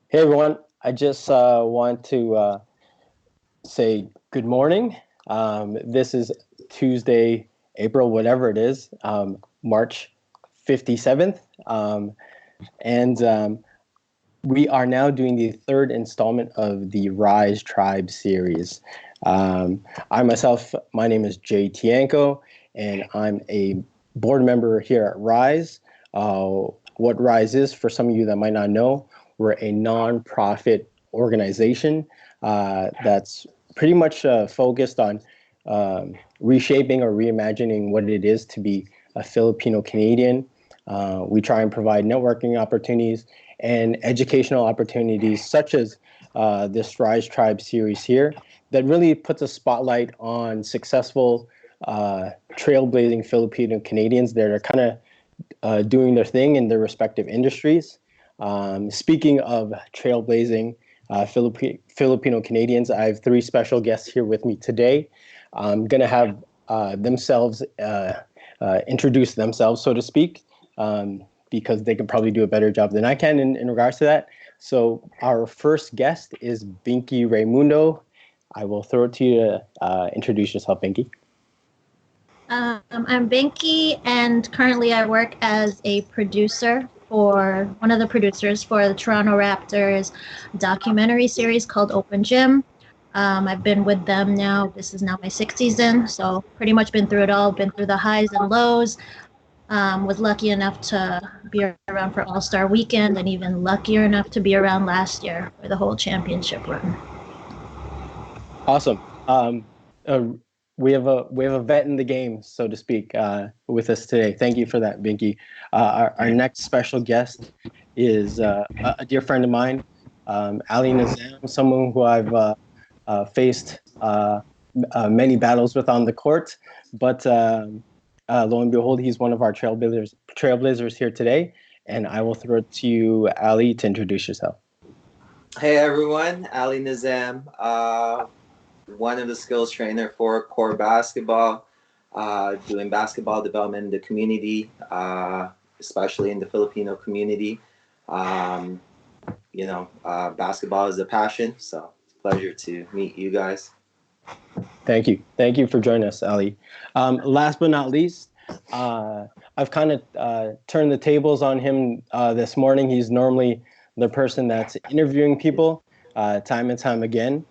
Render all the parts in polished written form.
Hey everyone, I just want to say good morning. This is Tuesday, April, whatever it is, March 57th. And we are now doing the third installment of the Rise Tribe series. I myself, my name is Jay Tiangco, and I'm a board member here at Rise. What Rise is, for some of you that might not know, we're a nonprofit organization that's pretty much focused on reshaping or reimagining what it is to be a Filipino Canadian. We try and provide networking opportunities and educational opportunities such as this Rise Tribe series here that really puts a spotlight on successful trailblazing Filipino Canadians that are kind of doing their thing in their respective industries. Speaking of trailblazing Filipino Canadians, I have three special guests here with me today. I'm going to have themselves introduce themselves, so to speak, because they can probably do a better job than I can in regards to that. So our first guest is Binky Raymundo. I will throw it to you to introduce yourself, Binky. I'm Binky, and currently I work as a producer for one of the producers for the Toronto Raptors documentary series called Open Gym. I've been with them now. This is now my sixth season, so pretty much been through it all. Been through the highs and lows. Was lucky enough to be around for All Star Weekend, and even luckier enough to be around last year for the whole championship run. Awesome. Uh, we have a vet in the game, so to speak, with us today. Thank you for that, Binky. Our next special guest is a dear friend of mine, Ali Nizam, someone who I've faced many battles with on the court. But lo and behold, he's one of our trailblazers here today. And I will throw it to you, Ali, to introduce yourself. Hey everyone, Ali Nizam, one of the skills trainer for core basketball, doing basketball development in the community, especially in the Filipino community. Um, Basketball is a passion, so it's a pleasure to meet you guys. Thank you. Thank you for joining us, Ali. Last but not least, I've kind of turned the tables on him this morning. He's normally the person that's interviewing people time and time again.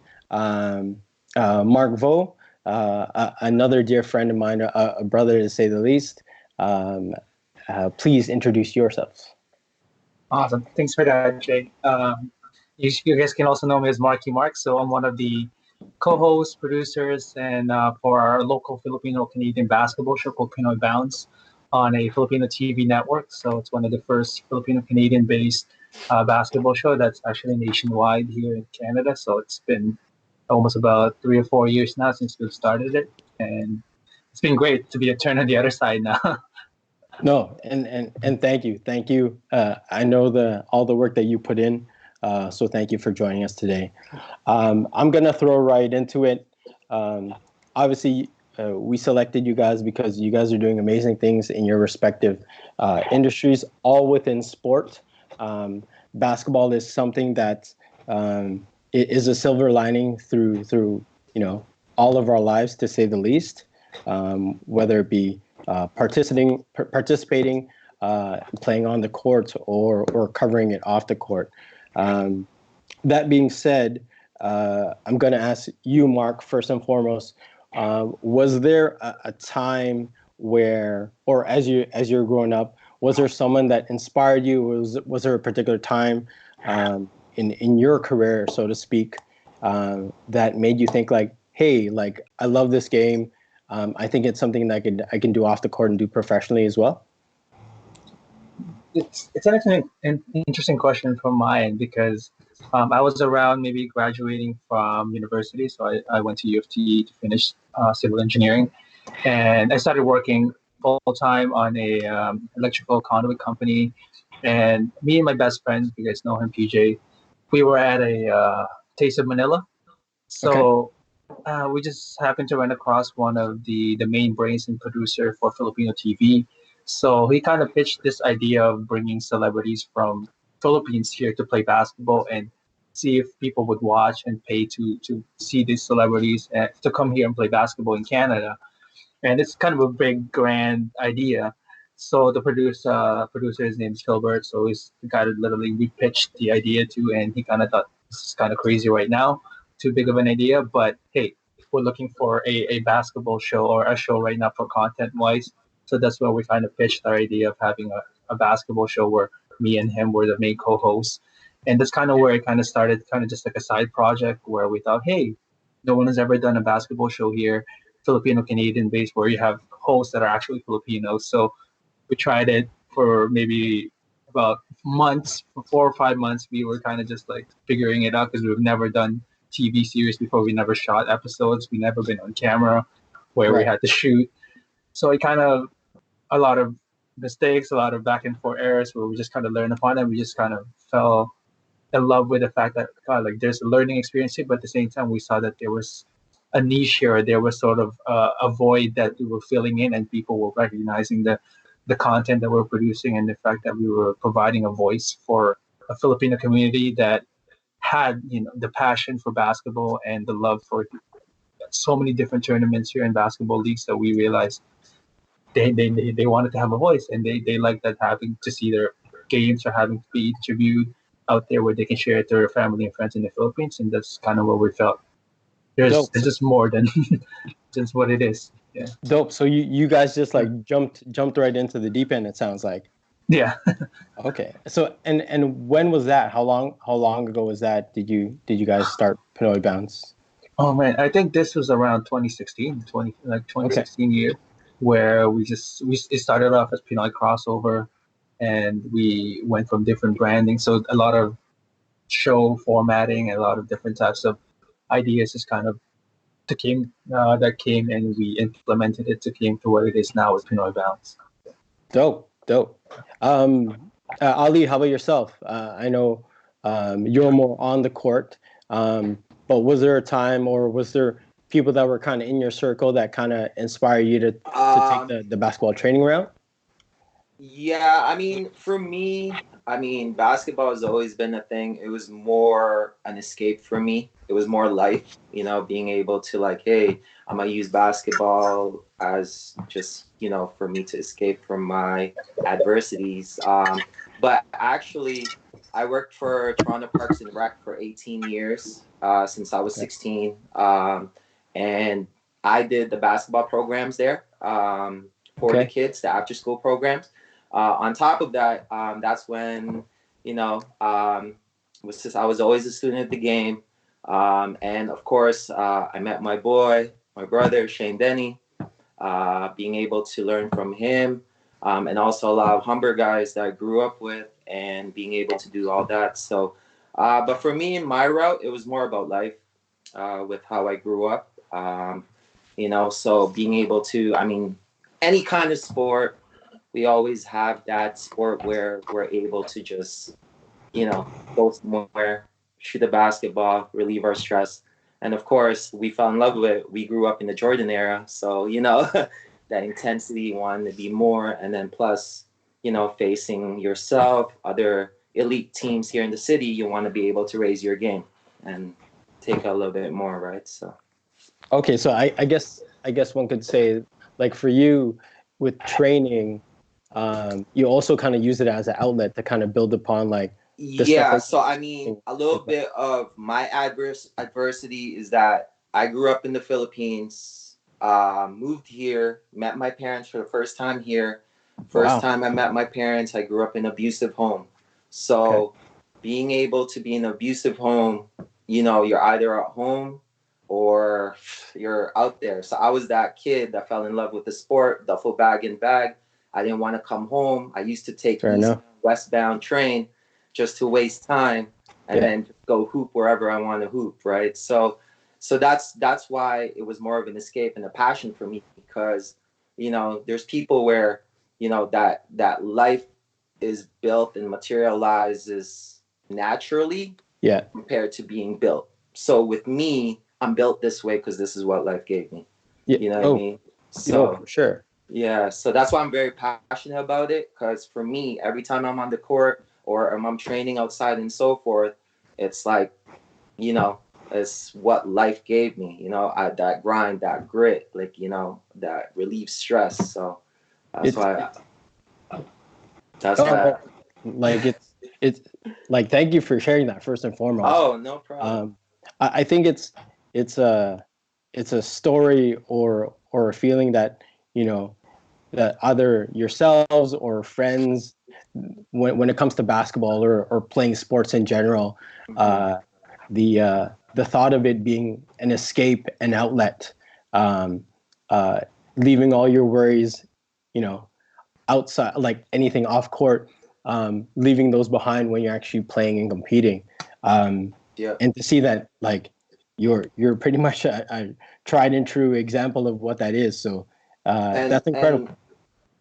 Mark Vo, another dear friend of mine, a brother to say the least. Please introduce yourselves. Awesome. Thanks for that, Jay. You guys can also know me as Marky Mark. So I'm one of the co-hosts, producers, and for our local Filipino-Canadian basketball show called Pinoy Bounce on a Filipino TV network. So it's one of the first Filipino-Canadian-based basketball show that's actually nationwide here in Canada. So it's been almost about 3 or 4 years now since we've started it. And it's been great to be a turn on the other side now. No, and thank you. I know all the work that you put in, so thank you for joining us today. I'm gonna throw right into it. Obviously, we selected you guys because you guys are doing amazing things in your respective industries, all within sport. Basketball is something that is a silver lining through all of our lives, to say the least. Whether it be participating, playing on the court, or covering it off the court. That being said, I'm going to ask you, Mark, first and foremost. Was there a time where, or as you're growing up, was there someone that inspired you? Was there a particular time in your career, so to speak, that made you think like, hey, like I love this game. I think it's something that I can do off the court and do professionally as well. It's actually an interesting question from my end because I was around maybe graduating from university. So I went to U of T to finish civil engineering. And I started working full time on a electrical conduit company. And me and my best friend, you guys know him, PJ, we were at a Taste of Manila. So we just happened to run across one of the main brains and producer for Filipino TV. So he kind of pitched this idea of bringing celebrities from Philippines here to play basketball and see if people would watch and pay to see these celebrities to come here and play basketball in Canada. And it's kind of a big, grand idea. So the producer, his name is Gilbert. So he's the guy that literally we pitched the idea to, and he kind of thought this is kind of crazy right now, too big of an idea. But hey, we're looking for a basketball show or a show right now for content wise. So that's why we kind of pitched our idea of having a basketball show where me and him were the main co-hosts. And that's kind of where it kind of started, kind of just like a side project where we thought, hey, no one has ever done a basketball show here, Filipino Canadian based, where you have hosts that are actually Filipinos. So we tried it for maybe about months, for 4 or 5 months. We were kind of just like figuring it out because we've never done TV series before. We never shot episodes. We never been on camera where we Right. had to shoot. So it kind of a lot of mistakes, a lot of back and forth errors where we just kind of learned upon it. We just kind of fell in love with the fact that God, like there's a learning experience here, but at the same time we saw that there was a niche here. There was sort of a void that we were filling in, and people were recognizing the content that we're producing and the fact that we were providing a voice for a Filipino community that had the passion for basketball and the love for so many different tournaments here in basketball leagues that we realized they wanted to have a voice, and they like that having to see their games or having to be interviewed out there where they can share it to their family and friends in the Philippines. And that's kind of what we felt. There's Dope. just more than just what it is. Yeah. Dope. So you guys just like jumped right into the deep end, it sounds like. Yeah. Okay. So and when was that? How long ago was that? Did you guys start Pinoy Bounce? Oh man, I think this was around 2016, Okay. 2016 year, where it started off as Pinoy crossover, and we went from different branding. So a lot of show formatting, a lot of different types of ideas is kind of that came, and we implemented it to came to what it is now with Pinoy Bounce. Dope. Ali, how about yourself? I know you're more on the court, but was there a time or was there people that were kind of in your circle that kind of inspire you to take the basketball training route? Yeah, I mean, for me, I mean, basketball has always been a thing. It was more an escape for me. It was more life, being able to like, hey, I'm gonna use basketball as just, for me to escape from my adversities. But actually, I worked for Toronto Parks and Rec for 18 years, since I was 16. And I did the basketball programs there, for the Okay. kids, the after school programs. On top of that, that's when, I was always a student at the game. And of course, I met my brother, Shane Denny, being able to learn from him, and also a lot of Humber guys that I grew up with and being able to do all that. So, but for me, my route, it was more about life, with how I grew up. So being able to, I mean, any kind of sport, we always have that sport where we're able to just, go somewhere, shoot a basketball, relieve our stress. And of course, we fell in love with it. We grew up in the Jordan era. So, that intensity, wanting to be more. And then plus, facing yourself, other elite teams here in the city, you want to be able to raise your game and take a little bit more, right? So. Okay, so I guess one could say, like for you, with training, you also kind of use it as an outlet to kind of build upon like the stuff Yeah, that. so I mean, a little bit of my adversity is that I grew up in the Philippines, moved here, met my parents for the first time here. First Wow. time I met my parents, I grew up in an abusive home. Okay. So being able to be in an abusive home, you're either at home or you're out there. So I was that kid that fell in love with the sport, duffel bag and bag. I didn't want to come home. I used to take Fair enough. westbound train just to waste time and Yeah. then just go hoop wherever I want to hoop, right? So that's why it was more of an escape and a passion for me because there's people where that life is built and materializes naturally Yeah. compared to being built. So with me, I'm built this way because this is what life gave me. Yeah. You know what I mean? So For sure. yeah, so that's why I'm very passionate about it because for me, every time I'm on the court, or I'm training outside and so forth, it's like, you know, it's what life gave me, you know, that grind, that grit, like, you know, that relieves stress. So that's It's why, that's oh, why, no, like it's like thank you for sharing that first and foremost. oh, no problem. I think it's a it's a story or a feeling that you know that either yourselves or friends when it comes to basketball or playing sports in general, uh, the thought of it being an escape, an outlet, um, uh, leaving all your worries, you know, outside, like anything off court, leaving those behind when you're actually playing and competing, um, Yeah. and to see that like you're pretty much a tried and true example of what that is. So that's And incredible.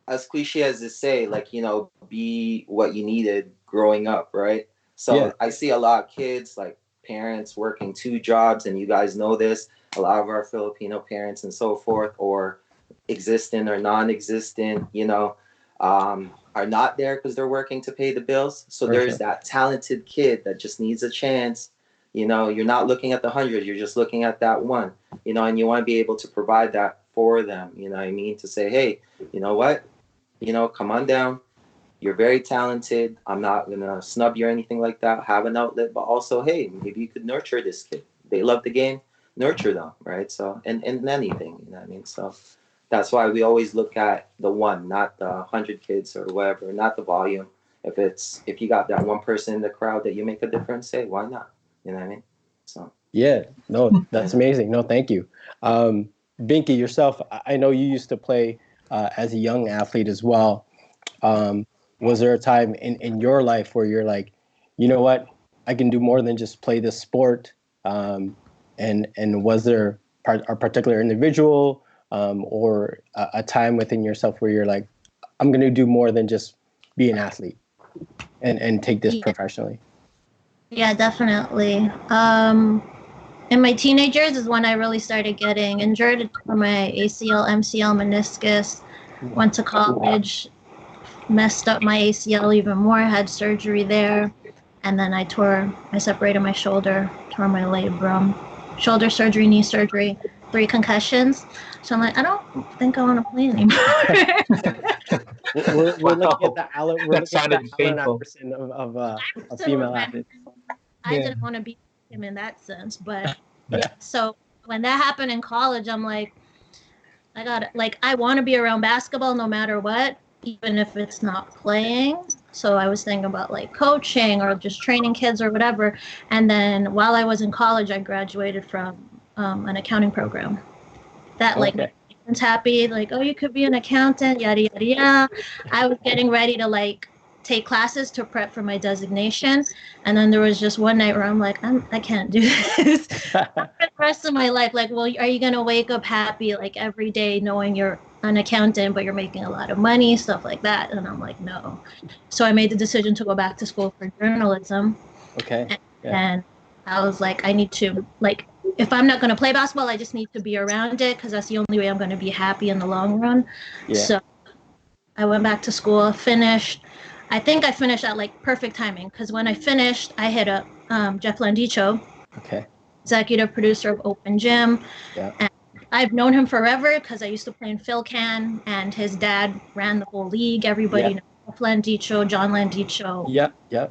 as cliche as to say, like, you know, be what you needed growing up, right? Yeah, So I see a lot of kids, like parents working two jobs, and you guys know this. A lot of our Filipino parents and so forth, or existent or non-existent, you know, are not there because they're working to pay the bills. So for there's sure. that talented kid that just needs a chance. You know, you're not looking at the 100, you're just looking at that one, you know, and you want to be able to provide that for them, you know what I mean? To say, hey, you know what? You know, come on down. You're very talented. I'm not gonna snub you or anything like that. Have an outlet, but also, hey, maybe you could nurture this kid. They love the game, nurture them, right? So, and anything, you know what I mean? So, that's why we always look at the one, not the 100 kids or whatever, not the volume. If you got that one person in the crowd that you make a difference, say why not? You know what I mean? So, Yeah, no, you that's know. amazing. No, thank you. Binky, yourself, I know you used to play as a young athlete as well. Um, was there a time in your life where you're like, you know what, I can do more than just play this sport? And was there a particular individual or a time within yourself where you're like, I'm going to do more than just be an athlete and take this Yeah, professionally? yeah, definitely. In my teenage years is when I really started getting injured for my ACL, MCL, meniscus. Went to college, messed up my ACL even more, had surgery there, and then I separated my shoulder, tore my labrum, shoulder surgery, knee surgery, 3 concussions. So I'm like, I don't think I want to play anymore. We're looking at Wow, the Allen, we're that looking at the sounded Allen painful. Iverson of So female athletes. I Yeah. didn't want to be him in that sense, but yeah. So when that happened in college, I'm like, I got it. Like, I want to be around basketball no matter what, even if it's not playing. So I was thinking about like coaching or just training kids or whatever. And then while I was in college, I graduated from an accounting program that like made Okay. my parents happy. Like, oh, you could be an accountant, yada yada yada. I was getting ready to like take classes to prep for my designation, and then there was just one night where I'm like, I can't do this for the rest of my life. Like, well, are you gonna wake up happy like every day knowing you're an accountant but you're making a lot of money, stuff like that? And I'm like, no. So I made the decision to go back to school for journalism, Okay. Yeah. and I was like, I need to like, if I'm not going to play basketball, I just need to be around it because that's the only way I'm going to be happy in the long run. Yeah. So I went back to school, finished. I think I finished at like perfect timing because when I finished, I hit up Jeff Landicho, Okay. executive producer of Open Gym. Yeah. And I've known him forever because I used to play in PhilCan, and his dad ran the whole league. Yeah. Everybody knows Jeff Landicho, John Landicho, Yeah. Yeah.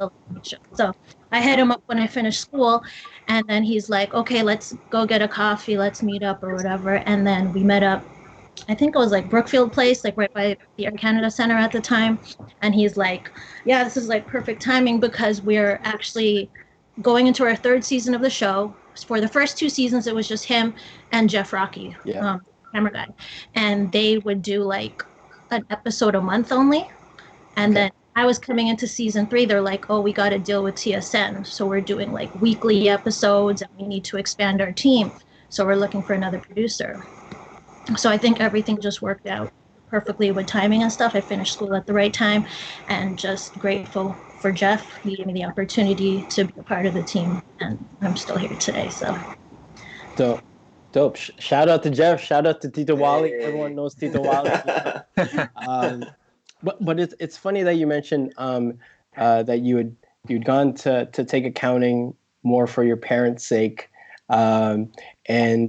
so I hit him up when I finished school, and then he's like, okay, let's go get a coffee, let's meet up or whatever. And then we met up, I think it was like Brookfield Place, like right by the Air Canada Center at the time. And he's like, yeah, this is like perfect timing because we're actually going into our third season of the show. For the first 2 seasons, it was just him and Jeff Rocky, Yeah. camera guy. And they would do like an episode a month only. And Okay. then I was coming into season 3. They're like, oh, we got to deal with TSN. So we're doing like weekly episodes and we need to expand our team. So we're looking for another producer. So I think everything just worked out perfectly with timing and stuff. I finished school at the right time and just grateful for Jeff. He gave me the opportunity to be a part of the team. And I'm still here today. So Dope. Dope. Shout out to Jeff. Shout out to Tito Wally. Everyone Hey. knows Tito Wally. Um, but it's funny that you mentioned that you'd gone to take accounting more for your parents' sake, and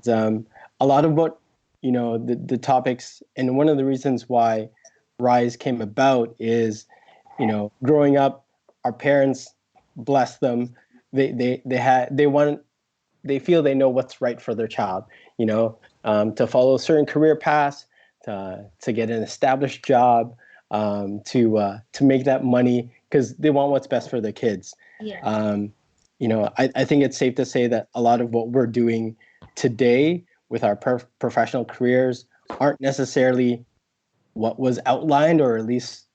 a lot of what the topics, and one of the reasons why Rise came about is, growing up, our parents, bless them, they feel they know what's right for their child, to follow certain career paths, to get an established job, to make that money because they want what's best for their kids. Yeah. I think it's safe to say that a lot of what we're doing today with our professional careers aren't necessarily what was outlined, or at least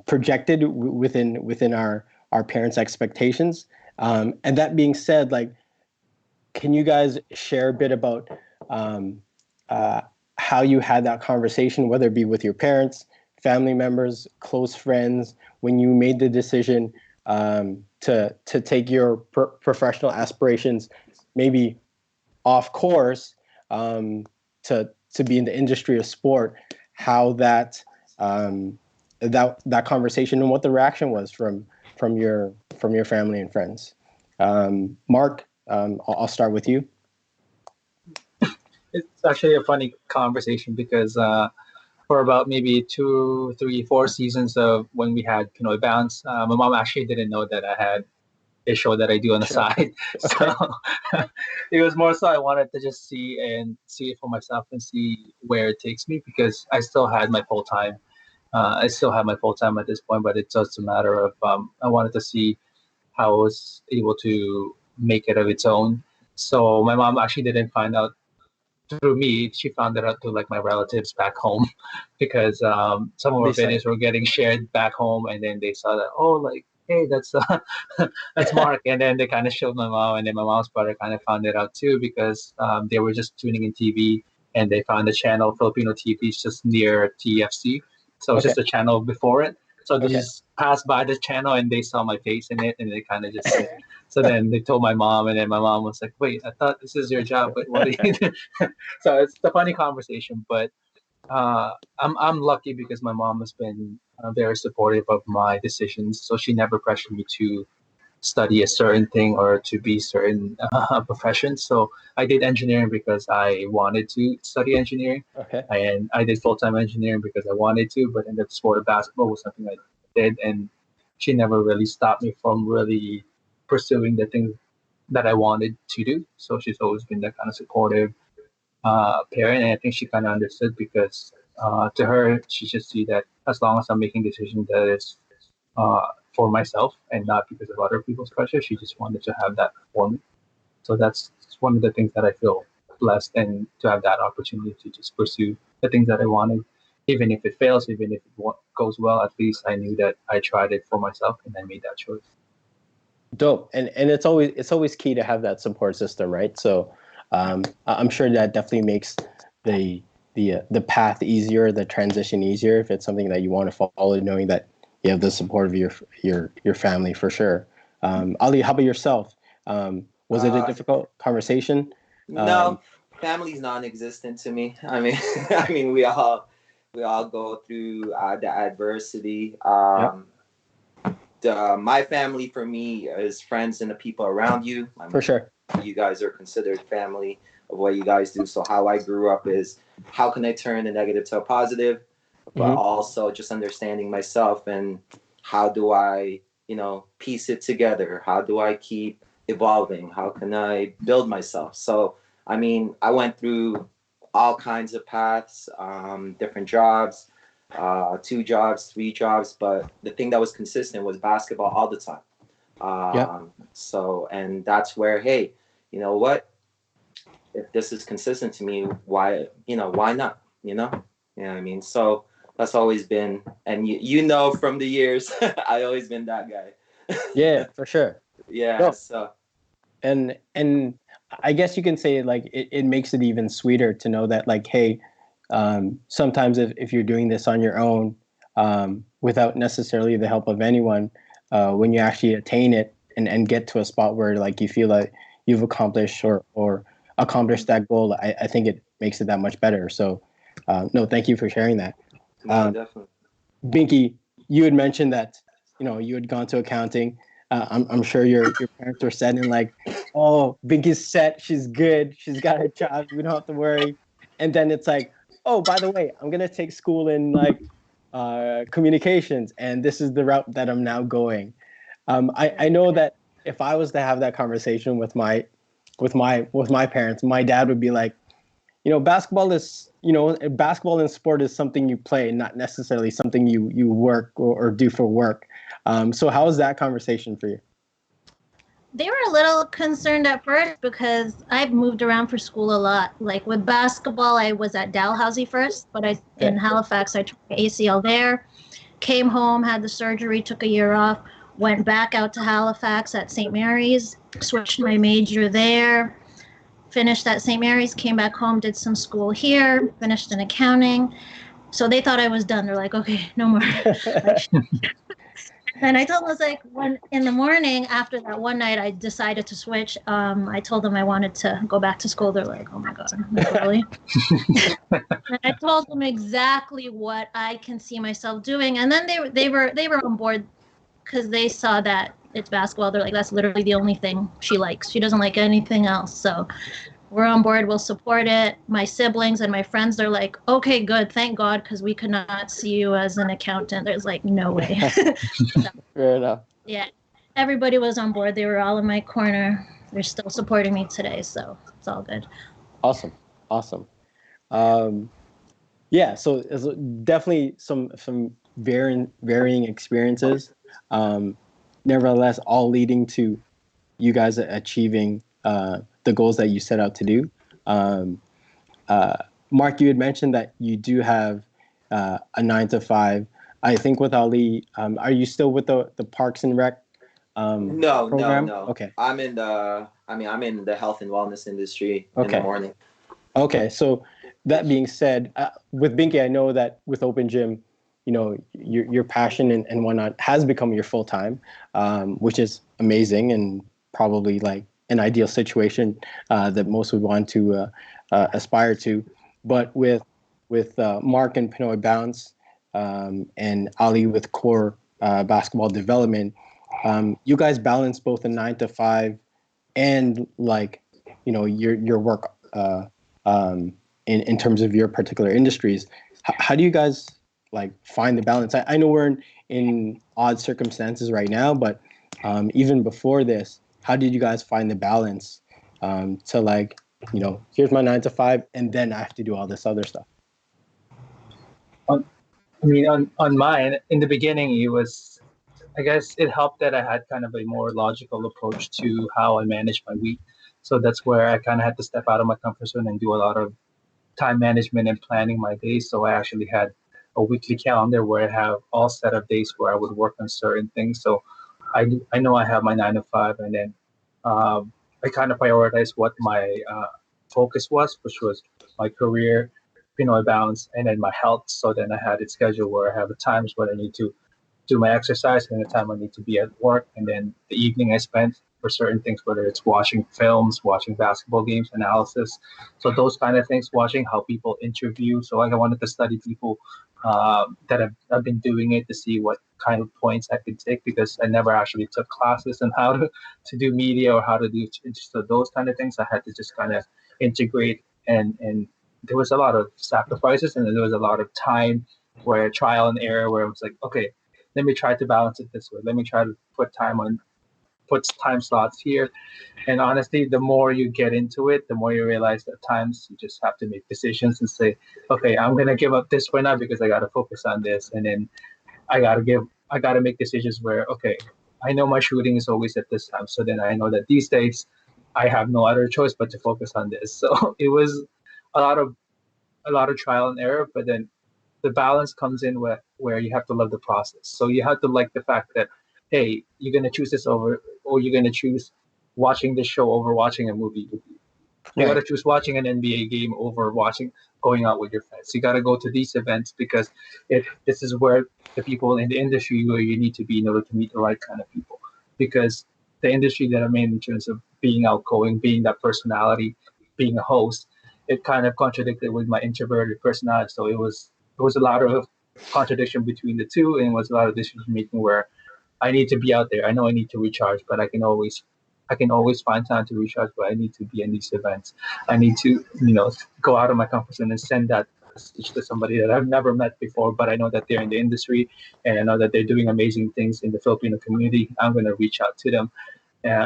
projected within our parents' expectations. And that being said, like, can you guys share a bit about how you had that conversation, whether it be with your parents, family members, close friends, when you made the decision to take your professional aspirations maybe off course, to be in the industry of sport, how that conversation and what the reaction was from your family and friends. Mark, I'll start with you. It's actually a funny conversation because for about maybe 2, 3, 4 seasons of when we had Pinoy Bounce, my mom actually didn't know that I had a show that I do on the side. Okay. So it was more so I wanted to just see it for myself and see where it takes me, because I still had my full time. I still have my full time at this point, but it's just a matter of I wanted to see how I was able to make it of its own. So my mom actually didn't find out through me. She found it out through like my relatives back home, because some of our videos were getting shared back home, and then they saw that, oh, like, hey, that's that's Mark, and then they kind of showed my mom, and then my mom's brother kind of found it out too, because they were just tuning in TV, and they found the channel Filipino TV is just near TFC, so it's just a channel before it. So they just passed by the channel and they saw my face in it, and they kind of just said. So then they told my mom, and then my mom was like, "Wait, I thought this is your job, but what are you doing?" So it's a funny conversation, but I'm lucky because my mom has been very supportive of my decisions. So she never pressured me to study a certain thing or to be certain profession. So I did engineering because I wanted to study engineering. Okay. And I did full-time engineering because I wanted to, but then the sport of basketball was something I did, and she never really stopped me from really pursuing the things that I wanted to do. So she's always been that kind of supportive parent, and I think she kind of understood because to her, she just see that as long as I'm making decisions that is uh, for myself and not because of other people's pressure, she just wanted to have that for me. So that's one of the things that I feel blessed, and to have that opportunity to just pursue the things that I wanted, even if it fails, even if it goes well. At least I knew that I tried it for myself and I made that choice. Dope. And it's always key to have that support system, right? So I'm sure that definitely makes the path easier, the transition easier, if it's something that you want to follow, knowing that you have the support of your family, for sure. Ali, how about yourself? Was it a difficult conversation? No, family's non-existent to me. I mean, we all go through the adversity. My family for me is friends and the people around you. For sure. You guys are considered family of what you guys do. So how I grew up is, how can I turn a negative to a positive, but also just understanding myself, and how do I, piece it together? How do I keep evolving? How can I build myself? So, I mean, I went through all kinds of paths, different jobs, 2 jobs, 3 jobs, but the thing that was consistent was basketball all the time. So, and that's where, hey, you know what? If this is consistent to me, why not? You know what I mean? So that's always been, and from the years, I always been that guy. Yeah, for sure. Yeah. No. So. And I guess you can say, like, it makes it even sweeter to know that, like, hey, sometimes if you're doing this on your own, without necessarily the help of anyone, when you actually attain it and get to a spot where, like, you feel like you've accomplished or accomplished that goal, I think it makes it that much better. So, no, thank you for sharing that. No, definitely. Binky, you had mentioned that you had gone to accounting. I'm sure your parents were setting like, oh, Binky's set, she's good, she's got her job, we don't have to worry. And then it's like, oh, by the way, I'm gonna take school in like communications, and this is the route that I'm now going. I know that if I was to have that conversation with my parents, my dad would be like, basketball and sport is something you play, not necessarily something you work or do for work. So how was that conversation for you? They were a little concerned at first because I've moved around for school a lot. Like with basketball, I was at Dalhousie first, but in Halifax, I took ACL there, came home, had the surgery, took a year off, went back out to Halifax at St. Mary's, switched my major there, finished at St. Mary's, came back home, did some school here, finished in accounting. So they thought I was done. They're like, okay, no more. And I told them, I was like, when in the morning after that one night, I decided to switch. I told them I wanted to go back to school. They're like, oh my God, like, really? And I told them exactly what I can see myself doing. And then they were on board because they saw that it's basketball. They're like, that's literally the only thing she likes. She doesn't like anything else. So we're on board. We'll support it. My siblings and my friends, they're like, okay, good. Thank God, because we could not see you as an accountant. There's like no way. Fair enough. Yeah. Everybody was on board. They were all in my corner. They're still supporting me today. So it's all good. Awesome. Yeah. So it's definitely some varying experiences. Nevertheless, all leading to you guys achieving the goals that you set out to do. Mark, you had mentioned that you do have a 9 to 5. I think with Ali, are you still with the Parks and Rec program? No. Okay. I'm in the health and wellness industry in the morning. Okay. So that being said, with Binky, I know that with Open Gym, your passion and whatnot has become your full time, which is amazing and probably like an ideal situation that most would want to aspire to. But with Mark and Pinoy Bounce and Ali with core basketball development, you guys balance both a 9 to 5 and like your work in terms of your particular industries. How do you guys like find the balance? I know we're in odd circumstances right now, but even before this, how did you guys find the balance to like, here's my 9 to 5, and then I have to do all this other stuff? On mine, in the beginning, it was, I guess it helped that I had kind of a more logical approach to how I manage my week. So that's where I kind of had to step out of my comfort zone and do a lot of time management and planning my days. So I actually had a weekly calendar where I have all set of days where I would work on certain things. So I know I have my 9 to 5, and then I kind of prioritized what my focus was, which was my career, Pinoy Bounce, and then my health. So then I had it scheduled where I have the times when I need to do my exercise and the time I need to be at work, and then the evening I spent for certain things, whether it's watching films, watching basketball games, analysis. So those kind of things, watching how people interview. So like I wanted to study people that have been doing it to see what kind of points I could take, because I never actually took classes on how to do media or how to do so those kind of things. I had to just kind of integrate, and there was a lot of sacrifices, and there was a lot of time where trial and error, where I was like, okay, let me try to balance it this way. Let me try to put time slots here. And honestly, the more you get into it, the more you realize that at times you just have to make decisions and say, okay, I'm going to give up this for now because I got to focus on this. And then I got to make decisions where, okay, I know my shooting is always at this time. So then I know that these days I have no other choice but to focus on this. So it was a lot of trial and error, but then the balance comes in where you have to love the process. So you have to like the fact that, hey, you're going to choose this over, or you're going to choose watching this show over watching a movie. You got to choose watching an NBA game over going out with your friends. You got to go to these events because this is where the people in the industry where you need to be in order to meet the right kind of people. Because the industry that I'm in terms of being outgoing, being that personality, being a host, it kind of contradicted with my introverted personality. So it was a lot of contradiction between the two, and it was a lot of decision making where I need to be out there. I know I need to recharge, but I can always find time to recharge. But I need to be in these events. I need to, go out of my comfort zone and send that message to somebody that I've never met before, but I know that they're in the industry and I know that they're doing amazing things in the Filipino community. I'm going to reach out to them,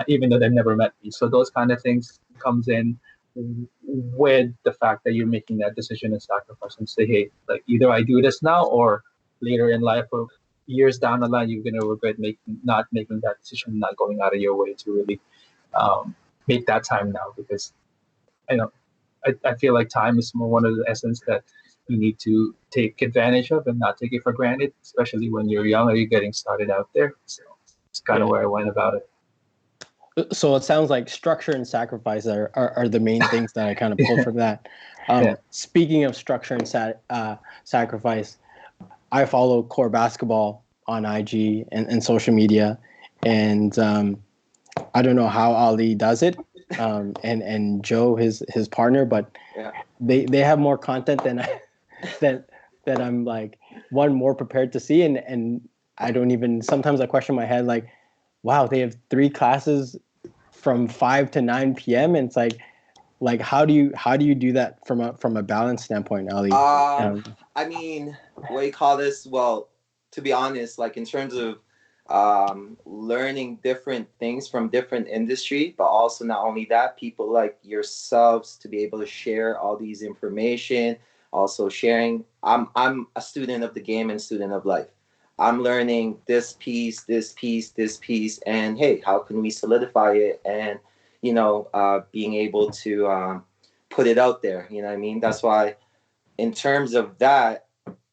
even though they've never met me. So those kind of things comes in with the fact that you're making that decision and sacrifice and say, hey, like either I do this now or later in life or years down the line, you're going to regret not making that decision, not going out of your way to really make that time now, because I feel like time is more one of the essence that you need to take advantage of and not take it for granted, especially when you're young or you're getting started out there. So it's kind of where I went about it. So it sounds like structure and sacrifice are the main things that I kind of pulled from that. Speaking of structure and sacrifice, I follow Core Basketball on IG and social media, and I don't know how Ali does it, and Joe, his partner, but they have more content than that I'm like more prepared to see, and I don't even, sometimes I question my head like, wow, they have 3 classes from 5 to 9 p.m. and it's like how do you do that from a balance standpoint, Ali? I mean, what do you call this? Well, to be honest, like in terms of learning different things from different industry, but also not only that, people like yourselves to be able to share all these information, also sharing. I'm a student of the game and student of life. I'm learning this piece, and hey, how can we solidify it? And being able to put it out there. You know what I mean? That's why, in terms of that,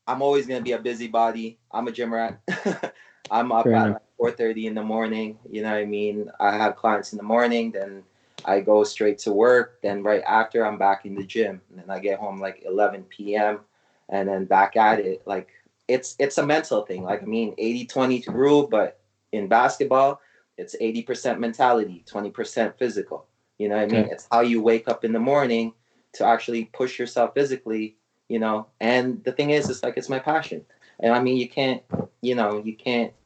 I'm always gonna be a busybody. I'm a gym rat. I'm up at like 4:30 in the morning. You know what I mean? I have clients in the morning, then I go straight to work. Then right after, I'm back in the gym, and then I get home like 11 p.m. and then back at it. Like it's a mental thing. Like I mean, 80-20 rule, but in basketball, it's 80% mentality, 20% physical. You know what I mean? It's how you wake up in the morning to actually push yourself physically. And the thing is, it's like it's my passion, and I mean, you can't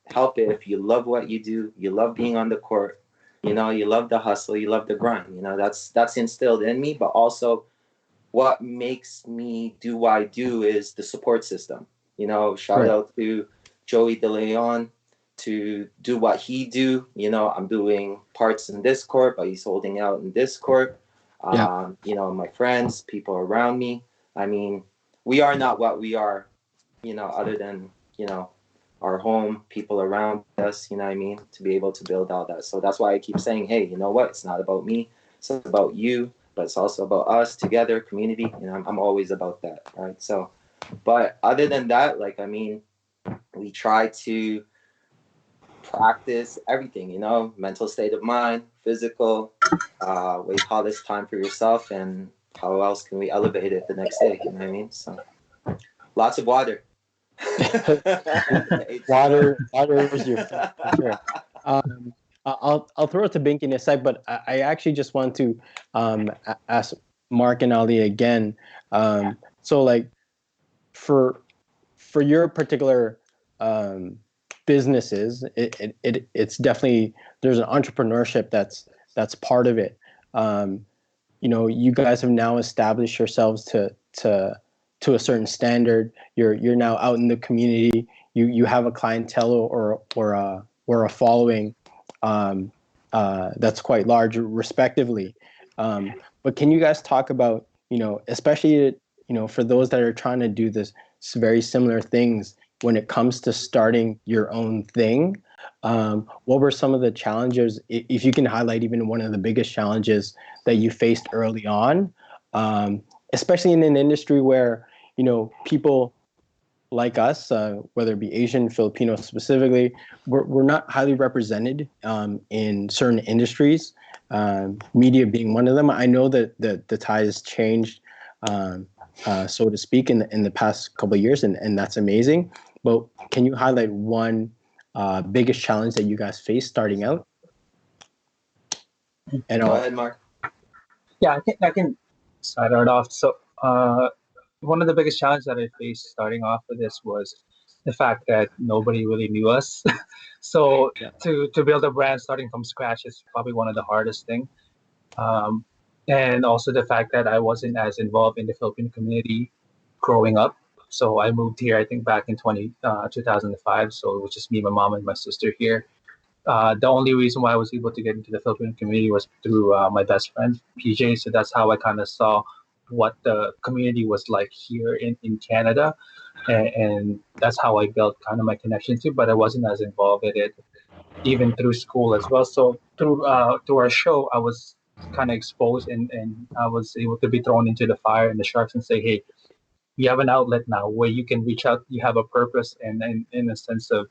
help it if you love what you do. You love being on the court. You love the hustle. You love the grind. That's instilled in me. But also, what makes me do what I do is the support system. Shout out to Joey DeLeon to do what he do. I'm doing parts in this court, but he's holding out in this court. My friends, people around me. I mean, we are not what we are, other than, our home, people around us, you know what I mean, to be able to build all that. So that's why I keep saying, hey, you know what? It's not about me. It's about you, but it's also about us together, community. I'm always about that, right? So, but other than that, like, I mean, we try to practice everything, mental state of mind, physical, what you call this, time for yourself, and how else can we elevate it the next day, you know what I mean? So lots of water. water is your friend, for sure. I'll throw it to Binky in a sec, but I actually just want to ask Mark and Ali again. So like for your particular businesses, it's definitely, there's an entrepreneurship that's part of it. You guys have now established yourselves to a certain standard. You're now out in the community. You have a clientele or a following that's quite large, respectively. But can you guys talk about, especially for those that are trying to do this very similar things when it comes to starting your own thing? What were some of the challenges, if you can highlight even one of the biggest challenges that you faced early on, especially in an industry where, people like us, whether it be Asian, Filipino specifically, we're not highly represented in certain industries, media being one of them. I know that the tide has changed, so to speak, in the past couple of years, and that's amazing. But can you highlight one biggest challenge that you guys faced starting out? And go ahead, Mark. Yeah, I can start it off. So one of the biggest challenges that I faced starting off with this was the fact that nobody really knew us. So Yeah. to build a brand starting from scratch is probably one of the hardest thing. Um, and also the fact that I wasn't as involved in the Philippine community growing up. So I moved here, I think, back in 2005. So it was just me, my mom, and my sister here. The only reason why I was able to get into the Philippine community was through my best friend, PJ. So that's how I kind of saw what the community was like here in Canada. And that's how I built kind of my connection to, but I wasn't as involved in it even through school as well. So through our show, I was kind of exposed and I was able to be thrown into the fire and the sharks and say, hey, you have an outlet now where you can reach out. You have a purpose and in a sense of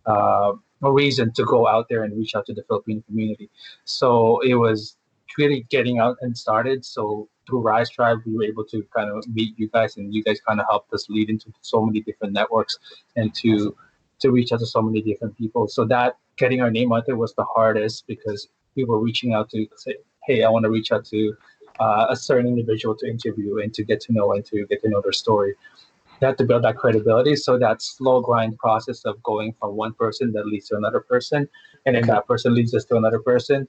a reason to go out there and reach out to the Philippine community. So it was really getting out and started. So through Rise Tribe, we were able to kind of meet you guys, and you guys kind of helped us lead into so many different networks and to reach out to so many different people. So that getting our name out there was the hardest because we were reaching out to say, hey, I want to reach out to a certain individual to interview and to get to know and to get to know their story. You have to build that credibility. So that slow grind process of going from one person that leads to another person, and then that person leads us to another person.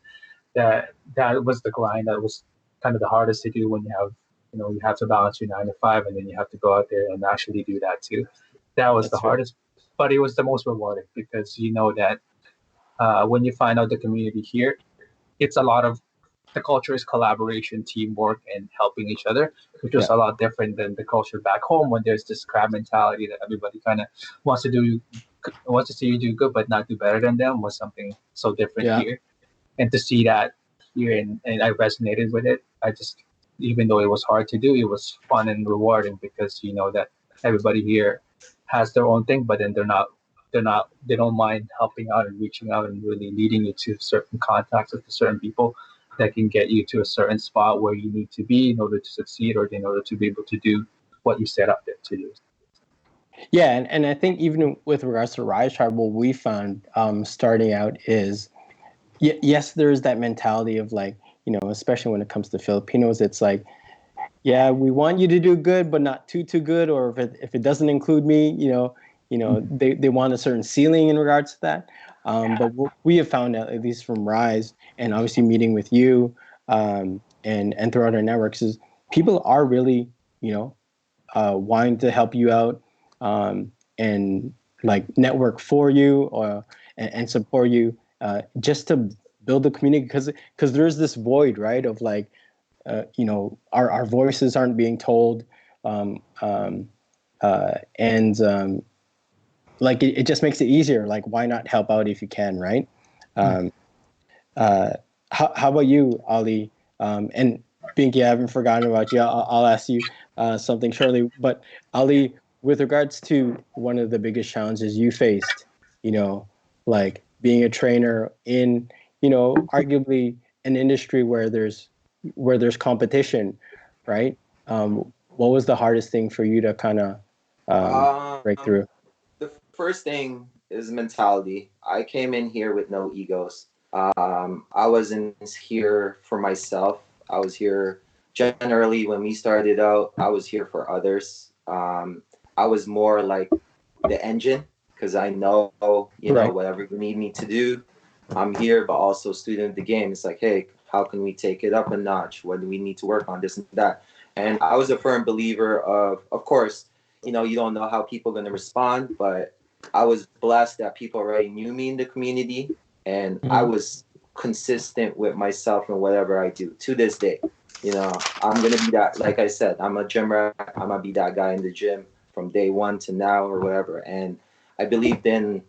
That was the grind. That was kind of the hardest to do when you have to balance your 9 to 5, and then you have to go out there and actually do that too. That was the That's right. hardest, but it was the most rewarding because you know that when you find out the community here, it's a lot of the culture is collaboration, teamwork, and helping each other, which was Yeah. a lot different than the culture back home when there's this crab mentality that everybody kind of wants to do, wants to see you do good, but not do better than them was something so different Yeah. here. And to see that here and I resonated with it. I just, even though it was hard to do, it was fun and rewarding because you know that everybody here has their own thing, but then they don't mind helping out and reaching out and really leading you to certain contacts with certain people that can get you to a certain spot where you need to be in order to succeed or in order to be able to do what you set up there to do. Yeah, and I think even with regards to Rise Tribe, what we found starting out is, yes, there's that mentality of like, especially when it comes to Filipinos, it's like, yeah, we want you to do good, but not too good, or if it doesn't include me, they want a certain ceiling in regards to that. But what we have found out, at least from Rise, and obviously meeting with you, and throughout our networks, is people are really, wanting to help you out, and like network for you, or and support you, just to build the community, because there's this void, right, of like, our voices aren't being told, and like it just makes it easier. Like, why not help out if you can, right? Um, how about you, Ali? And Binky, I haven't forgotten about you. I'll ask you something shortly. But Ali, with regards to one of the biggest challenges you faced, like being a trainer in, arguably an industry where there's competition, right? What was the hardest thing for you to kind of break Um, through? the first thing is mentality. I came in here with no egos. I wasn't here for myself. I was here generally when we started out. I was here for others. I was more like the engine because I know, Right. whatever you need me to do, I'm here, but also student of the game. It's like, hey, how can we take it up a notch? What do we need to work on? This and that. And I was a firm believer of course, you don't know how people are going to respond, but I was blessed that people already knew me in the community, and I Mhm. was consistent with myself and whatever I do to this day. I'm gonna be that. Like I said, I'm a gym rat. I'm gonna be that guy in the gym from day one to now or whatever. And I believed in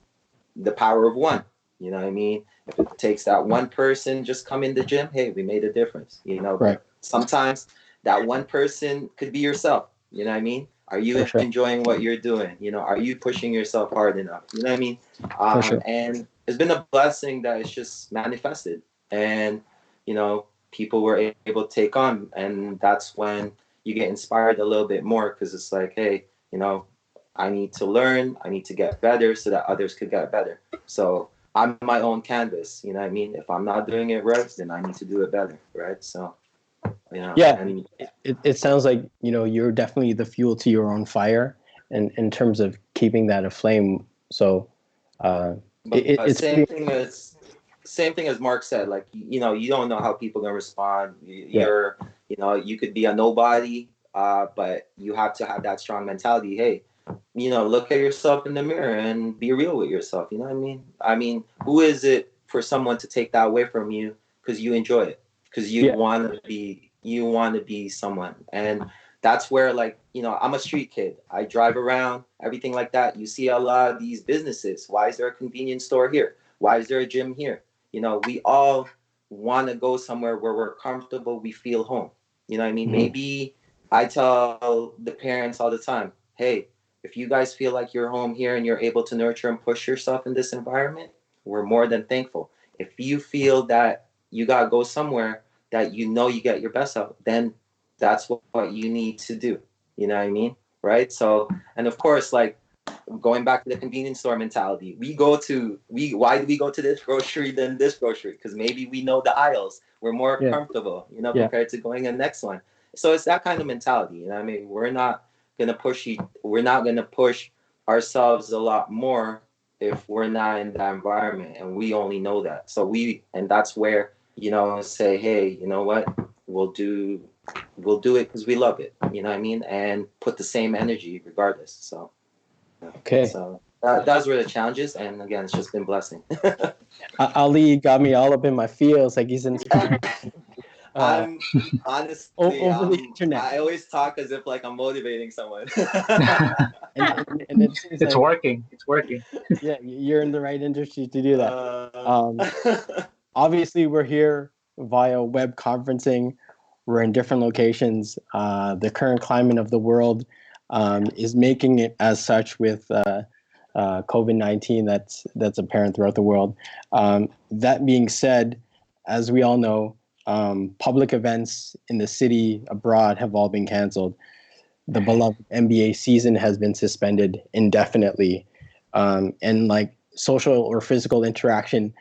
the power of one. You know what I mean? If it takes that one person just come in the gym, hey, we made a difference. Right. But sometimes that one person could be yourself. You know what I mean? Are For you sure. enjoying what you're doing? Are you pushing yourself hard enough? You know what I mean? For sure. And it's been a blessing that it's just manifested, and people were able to take on, and that's when you get inspired a little bit more because it's like, hey, I need to learn, I need to get better so that others could get better. So I'm my own canvas. You know what I mean? If I'm not doing it right, then I need to do it better, right? So Yeah, and it sounds like you're definitely the fuel to your own fire, in terms of keeping that aflame. So But it's same thing as Mark said. Like, you know, you don't know how people gonna respond. yeah. You're, you know, you could be a nobody, but you have to have that strong mentality. Hey, you know, look at yourself in the mirror and be real with yourself. You know what I mean? I mean, who is it for someone to take that away from you because you enjoy it, because Yeah. you want to be someone, and that's where, like, you know, I'm a street kid. I drive around, everything like that. You see a lot of these businesses. Why is there a convenience store here? Why is there a gym here? You know, we all want to go somewhere where we're comfortable, we feel home. You know what I mean? Mhm. Maybe I tell the parents all the time, hey, if you guys feel like you're home here and you're able to nurture and push yourself in this environment, we're more than thankful. If you feel that you got to go somewhere that you know you get your best out, then that's what you need to do. You know what I mean? Right? So, and of course, like, going back to the convenience store mentality, why do we go to this grocery than this grocery? Because maybe we know the aisles, we're more Yeah. comfortable, you know, Yeah. compared to going to the next one. So it's that kind of mentality. You know what I mean? We're not gonna push ourselves a lot more if we're not in that environment, and we only know that. And that's where, you know, say, hey, you know what, we'll do it because we love it. You know what I mean? And put the same energy regardless. So Okay. so that's where the challenge is, and again, it's just been blessing. Ali got me all up in my feels, like he's inspired. I'm honestly, Over the internet. I always talk as if like I'm motivating someone. And it seems It's like working. It's working. yeah, you're in the right industry to do that. Uh, Obviously, we're here via web conferencing. We're in different locations. The current climate of the world is making it as such with COVID-19 that's apparent throughout the world. That being said, as we all know, public events in the city, abroad have all been canceled. The beloved NBA season has been suspended indefinitely. And like social or physical interaction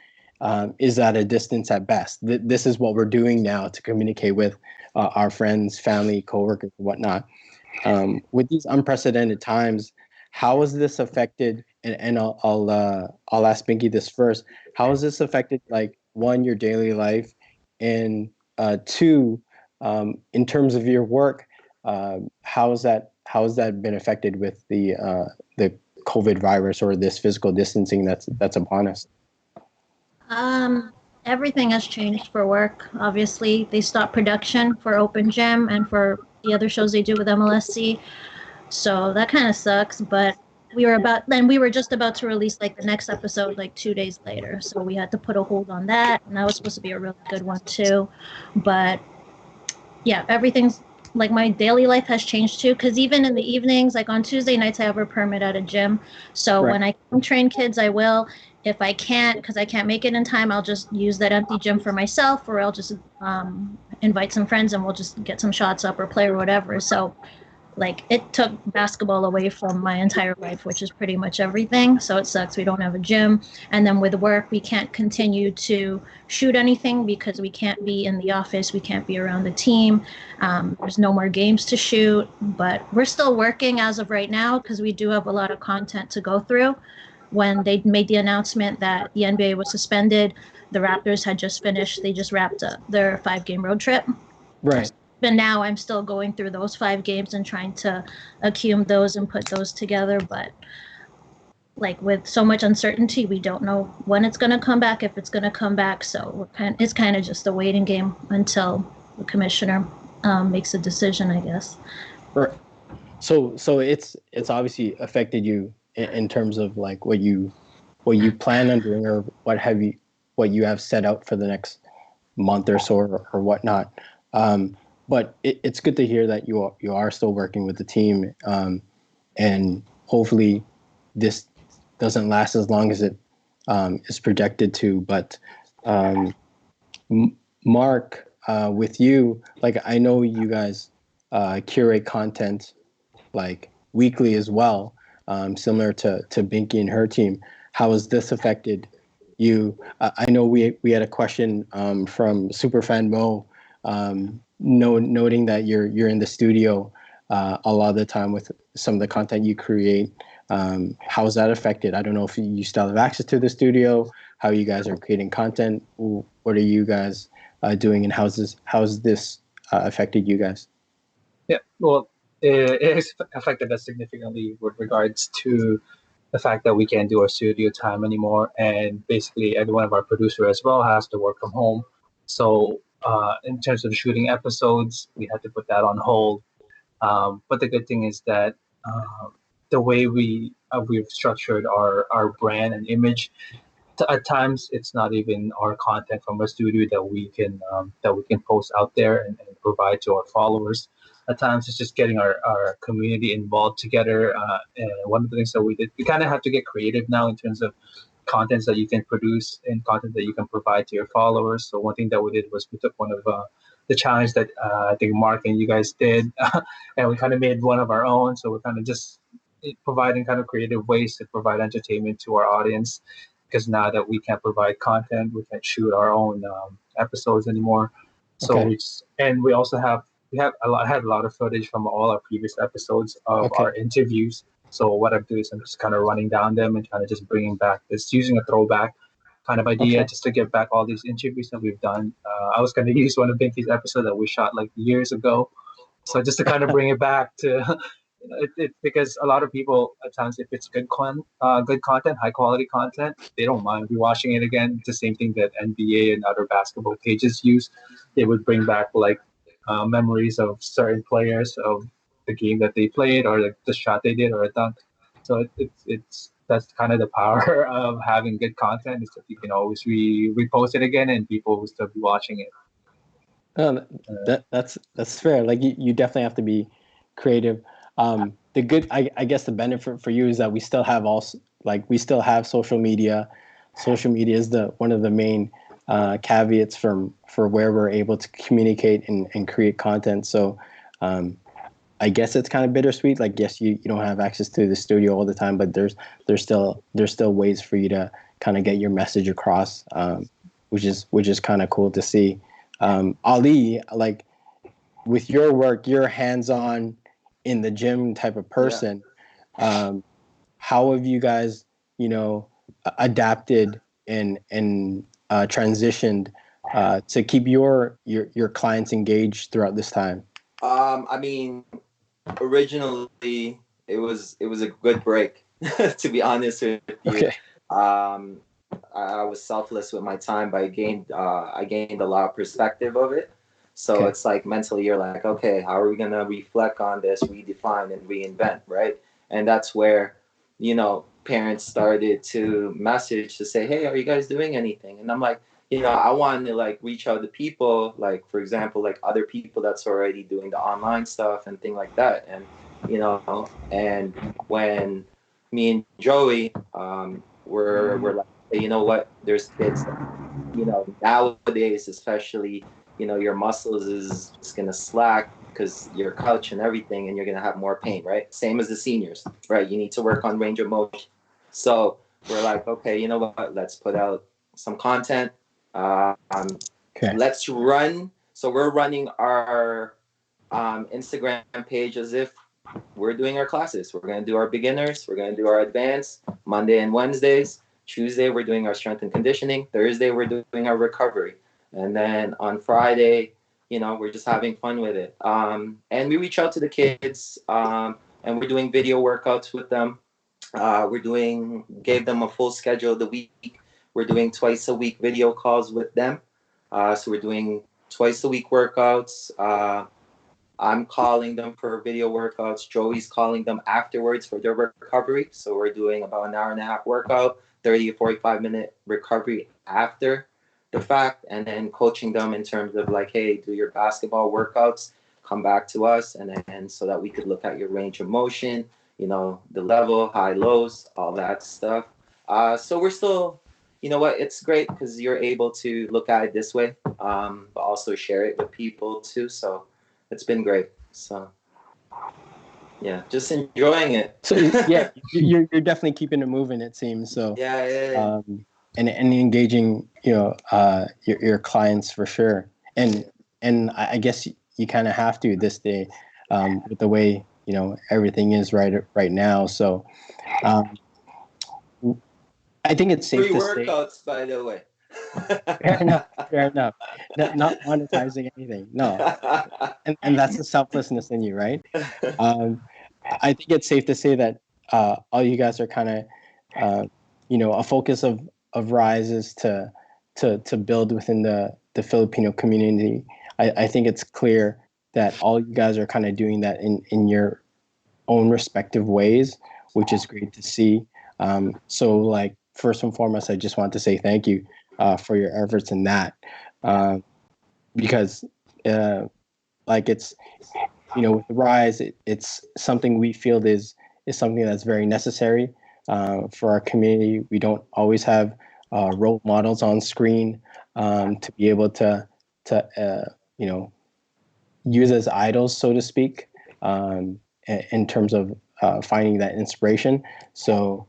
is at a distance at best. This is what we're doing now to communicate with our friends, family, coworkers, whatnot. With these unprecedented times, how has this affected? And I'll ask Binky this first. How has this affected, like, one, your daily life, and two, in terms of your work? How has that been affected with the COVID virus or this physical distancing that's upon us? Um, Everything has changed for work. Obviously, they stopped production for Open Gym and for the other shows they do with MLSC. So that kind of sucks. But we were just about to release like the next episode like 2 days later. So we had to put a hold on that, and that was supposed to be a really good one too. But yeah, everything's like my daily life has changed too. Because even in the evenings, like on Tuesday nights, I have a permit at a gym. So Right. when I can train kids, I will. If I can't, because I can't make it in time, I'll just use that empty gym for myself, or I'll just invite some friends and we'll just get some shots up or play or whatever. So like it took basketball away from my entire life, which is pretty much everything. So it sucks we don't have a gym. And then with work, we can't continue to shoot anything because we can't be in the office, we can't be around the team. There's no more games to shoot, but we're still working as of right now because we do have a lot of content to go through. When they made the announcement that the NBA was suspended, the Raptors had just finished, they just wrapped up their 5-game road trip. Right. But now I'm still going through those 5 games and trying to accumulate those and put those together. But like with so much uncertainty, we don't know when it's going to come back, if it's going to come back. So it's kind of just a waiting game until the commissioner makes a decision, I guess. Right. So it's obviously affected you in terms of like what you plan on doing, or what you have set out for the next month or so, or whatnot. But it's good to hear that you are still working with the team, and hopefully this doesn't last as long as it is projected to. But Mark, with you, like, I know you guys curate content like weekly as well, similar to Binky and her team. How has this affected you? I know we had a question from Superfan Mo, noting that you're in the studio a lot of the time with some of the content you create. How is that affected? I don't know if you still have access to the studio, how you guys are creating content. What are you guys doing, and how's this affected you guys? Yeah, well, it has affected us significantly with regards to the fact that we can't do our studio time anymore, and basically every one of our producers as well has to work from home. So in terms of shooting episodes, we had to put that on hold. But the good thing is that the way we've structured our brand and image, at times it's not even our content from our studio that we can post out there and provide to our followers. At times it's just getting our community involved together. And one of the things that we did, we kind of have to get creative now in terms of contents that you can produce and content that you can provide to your followers. So one thing that we did was we took one of the challenge that I think Mark and you guys did, and we kind of made one of our own. So we're kind of just providing kind of creative ways to provide entertainment to our audience, because now that we can't provide content, we can't shoot our own episodes anymore. So Okay. we also had a lot of footage from all our previous episodes of our interviews. So what I'm doing is I'm just kind of running down them and kind of just bringing back this, using a throwback kind of idea, just to get back all these interviews that we've done. I was going to use one of Binky's episodes that we shot like years ago. So just to kind of bring it back to because a lot of people at times, if it's good content, high quality content, they don't mind rewatching it again. It's the same thing that NBA and other basketball pages use. They would bring back like memories of certain players, of the game that they played, or like the shot they did or a dunk. So it's that's kind of the power of having good content, is that you can always repost it again and people will still be watching it. That's fair. Like you definitely have to be creative. The good, I guess the benefit for you is that we still have we still have social media. Social media is one of the main caveats for where we're able to communicate and create content. So I guess it's kind of bittersweet. Like, yes, you don't have access to the studio all the time, but there's still ways for you to kind of get your message across, which is kind of cool to see. Ali, like with your work, you're hands-on in the gym type of person. Yeah. How have you guys, adapted and transitioned to keep your clients engaged throughout this time? I mean, originally it was a good break, to be honest with you. Okay. I was selfless with my time, but I gained a lot of perspective of it. So it's like mentally you're like, okay, how are we going to reflect on this, redefine and reinvent, right? And that's where, parents started to message to say, hey, are you guys doing anything? And I'm like, I wanted to like reach out to people, like, for example, like other people that's already doing the online stuff and things like that. And, and when me and Joey were like, hey, you know what, there's kids that, nowadays, especially, your muscles is just going to slack because your couch and everything, and you're going to have more pain, right? Same as the seniors, right? You need to work on range of motion. So we're like, okay, you know what? Let's put out some content. Let's run. So we're running our Instagram page as if we're doing our classes. We're going to do our beginners. We're going to do our advanced Monday and Wednesdays. Tuesday, we're doing our strength and conditioning. Thursday, we're doing our recovery. And then on Friday, we're just having fun with it. And we reach out to the kids, and we're doing video workouts with them. Gave them a full schedule of the week. We're doing twice a week video calls with them. So we're doing twice a week workouts. I'm calling them for video workouts. Joey's calling them afterwards for their recovery. So we're doing about an hour and a half workout, 30 to 45-minute recovery after the fact, and then coaching them in terms of like, hey, do your basketball workouts, come back to us, and then so that we could look at your range of motion, the level, high, lows, all that stuff. So we're still, it's great because you're able to look at it this way, but also share it with people too. So it's been great. So yeah, just enjoying it. So yeah, you're definitely keeping it moving, it seems. So yeah. And engaging, your clients for sure. And I guess you kind of have to this day. with the way everything is right now. So I think it's safe Free to workouts, by the way. fair enough, fair enough. Not monetizing anything, no, and that's the selflessness in you, right? I think it's safe to say that all you guys are kind of, a focus of Rise is to build within the Filipino community. I think it's clear that all you guys are kind of doing that in your own respective ways, which is great to see. So, like, first and foremost, I just want to say thank you for your efforts in that, because, like, it's with the Rise, it's something we feel is something that's very necessary for our community. We don't always have role models on screen to be able to use as idols, so to speak, in terms of finding that inspiration. So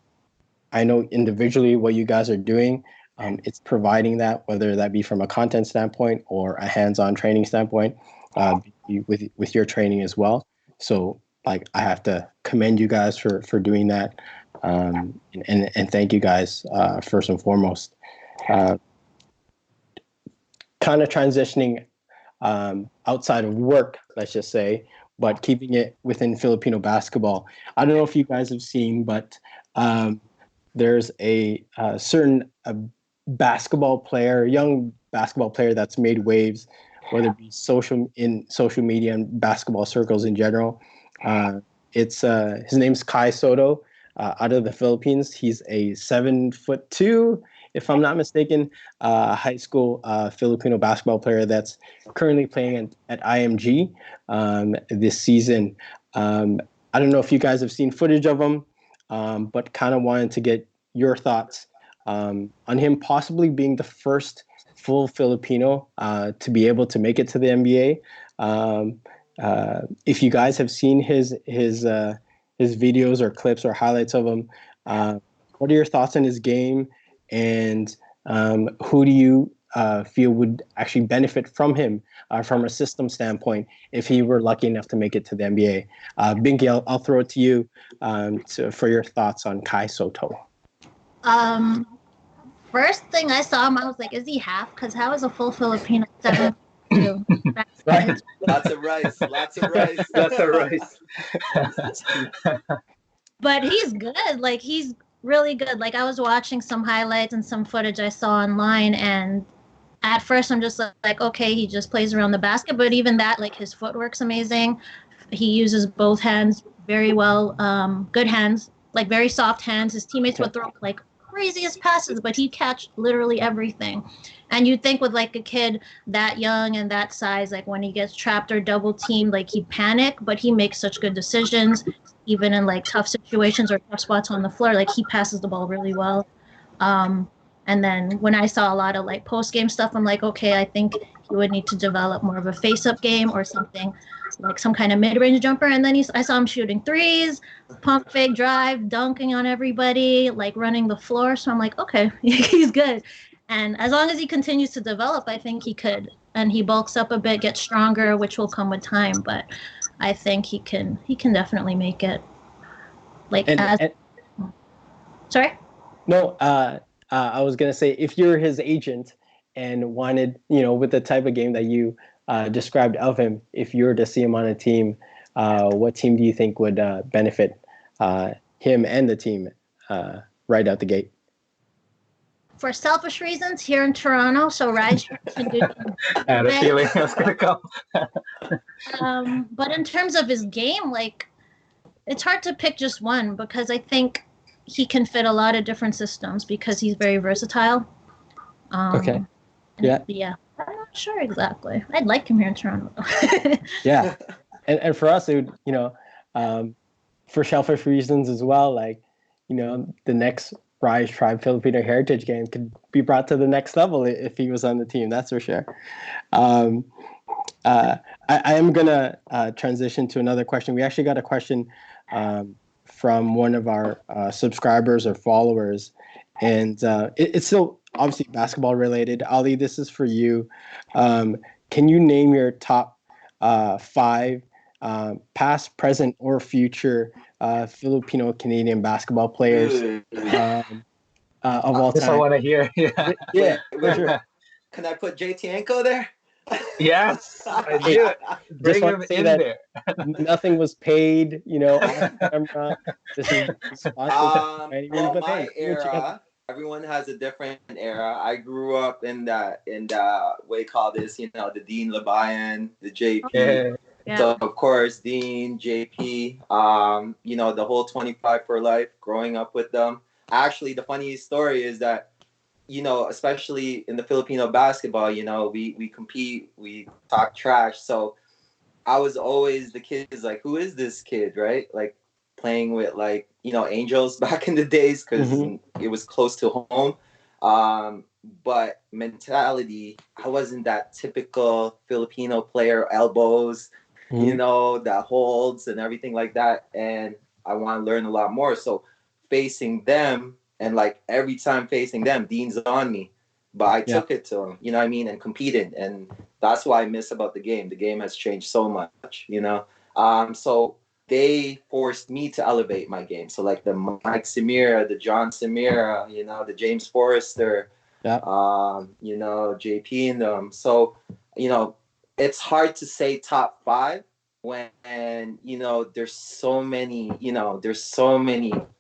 I know individually what you guys are doing. It's providing that, whether that be from a content standpoint or a hands-on training standpoint, with your training as well. So, like, I have to commend you guys for doing that, and thank you guys first and foremost. Kind of transitioning outside of work, let's just say, but keeping it within Filipino basketball. I don't know if you guys have seen, but there's a certain basketball player, young basketball player that's made waves, whether it be social media and basketball circles in general. It's his name's Kai Soto, out of the Philippines. He's a 7'2", if I'm not mistaken, high school Filipino basketball player that's currently playing at IMG this season. I don't know if you guys have seen footage of him, but kind of wanted to get your thoughts on him possibly being the first full Filipino to be able to make it to the NBA. If you guys have seen his videos or clips or highlights of him, what are your thoughts on his game, and who do you feel would actually benefit from him from a system standpoint if he were lucky enough to make it to the NBA? Binky, I'll throw it to you for your thoughts on Kai Soto. First thing I saw him, I was like, is he half? Because how is a full Filipino 7'2"? Right. Lots of rice. Lots of rice. That's all right. But he's good. Like, he's really good. Like, I was watching some highlights and some footage I saw online, and at first I'm just like, okay, he just plays around the basket. But even that, like, his footwork's amazing. He uses both hands very well. Good hands, like very soft hands. His teammates would throw like craziest passes, but he'd catch literally everything. And you'd think with like a kid that young and that size, like when he gets trapped or double teamed, like he'd panic, but he makes such good decisions, even in like tough situations or tough spots on the floor. Like, he passes the ball really well. And then when I saw a lot of like post game stuff, I'm like, okay, I think he would need to develop more of a face up game or something, like some kind of mid range jumper. And then I saw him shooting threes, pump fake drive, dunking on everybody, like running the floor. So I'm like, okay, he's good. And as long as he continues to develop, I think he could. And he bulks up a bit, gets stronger, which will come with time. But I think he can definitely make it. Like, sorry? No, I was gonna say, if you're his agent and wanted, with the type of game that you described of him, if you were to see him on a team, what team do you think would benefit him and the team right out the gate? For selfish reasons, here in Toronto, so Raj can do. I had a feeling I was gonna come. But in terms of his game, like, it's hard to pick just one, because I think he can fit a lot of different systems because he's very versatile. Okay. Yeah. Yeah. I'm not sure exactly. I'd like him here in Toronto. Yeah. And for us, it would, for selfish reasons as well, like, the next Rise Tribe Filipino Heritage game could be brought to the next level if he was on the team. That's for sure. I am going to transition to another question. We actually got a question from one of our subscribers or followers, and it's still obviously basketball related. Ali, this is for you. Can you name your top 5 past, present, or future Filipino Canadian basketball players of all This I time. want to hear. Yeah. Yeah, Wait, for sure. Can I put J Tiangco there? Yes, I Hey, knew it. just Bring want him to say in that there. nothing was paid, off camera. This is sponsored by anyone, Well, but hey, my do what you got. era, everyone has a different era. I grew up in the what you call this, the Dean Labayan, the JP. Yeah. Yeah. So of course, Dean, JP, the whole 25 for life, growing up with them. Actually, the funniest story is that, especially in the Filipino basketball, we compete, we talk trash. So I was always the kid is like, who is this kid, right? Like playing with like, angels back in the days because it was close to home. But mentality, I wasn't that typical Filipino player, elbows, that holds and everything like that. And I want to learn a lot more. So facing them and like every time facing them, Dean's on me. But I took it to him, you know what I mean, and competed. And that's what I miss about the game. The game has changed so much. So they forced me to elevate my game. So like the Mike Samira, the John Samira, the James Forrester, JP and them. So, it's hard to say top five when there's so many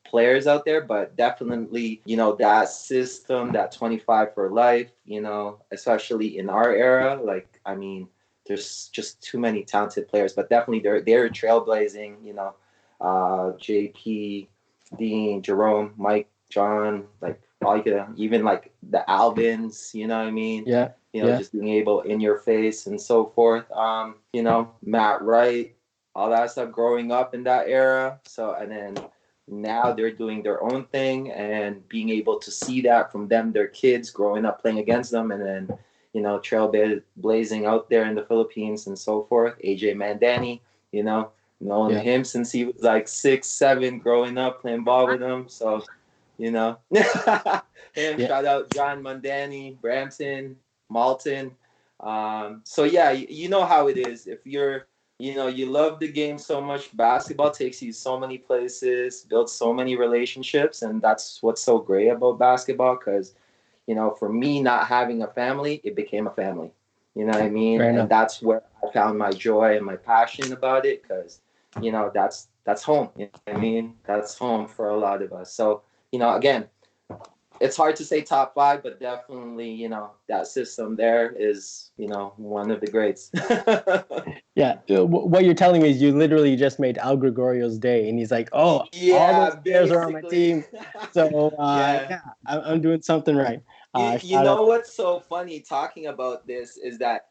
players out there, but definitely, that system, that 25 for life, especially in our era, like, I mean, there's just too many talented players, but definitely they're trailblazing, JP, Dean, Jerome, Mike, John, like all you could, even like the Albins, you know what I mean? Yeah. Just being able in your face and so forth. Matt Wright, all that stuff growing up in that era. So, and then now they're doing their own thing and being able to see that from them, their kids growing up playing against them, and then, trailblazing out there in the Philippines and so forth. AJ Mandani, knowing him since he was like 6, 7, growing up playing ball with him. So, him, shout out John Mandani, Brampton, Malton. So yeah, you know how it is. If you're, you love the game so much, basketball takes you so many places, builds so many relationships, and that's what's so great about basketball. Because, for me, not having a family, it became a family. You know what I mean? Fair and enough. that's where I found my joy and my passion about it. Because, that's home. You know what I mean? That's home for a lot of us. So, again, it's hard to say top five, but definitely, that system there is, one of the greats. Yeah. What you're telling me is you literally just made Al Gregorio's day, and he's like, "Oh, all those players are on my team." So I'm doing something right. You know what's so funny talking about this is that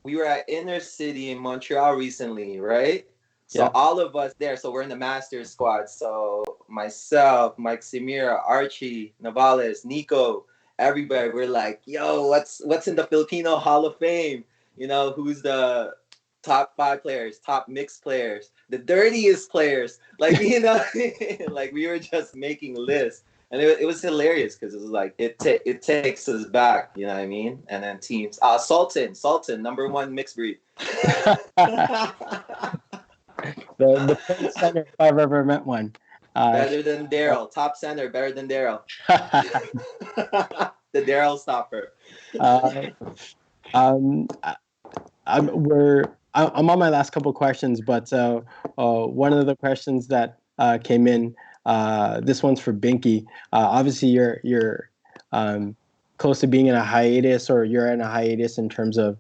we were at Inner City in Montreal recently, right? So all of us there, so we're in the Masters squad. So myself, Mike Samira, Archie, Navales, Nico, everybody, we're like, yo, what's in the Filipino Hall of Fame? Who's the top 5 players, top mixed players, the dirtiest players? Like, like we were just making lists. And it was hilarious because it was like it takes us back, you know what I mean? And then teams, Sultan, #1 mixed breed. the point center if I've ever met one. Better than Daryl, top center, better than Daryl. The Daryl stopper. I'm on my last couple questions, but one of the questions that came in, this one's for Binky. Obviously, you're close to being in a hiatus, or you're in a hiatus in terms of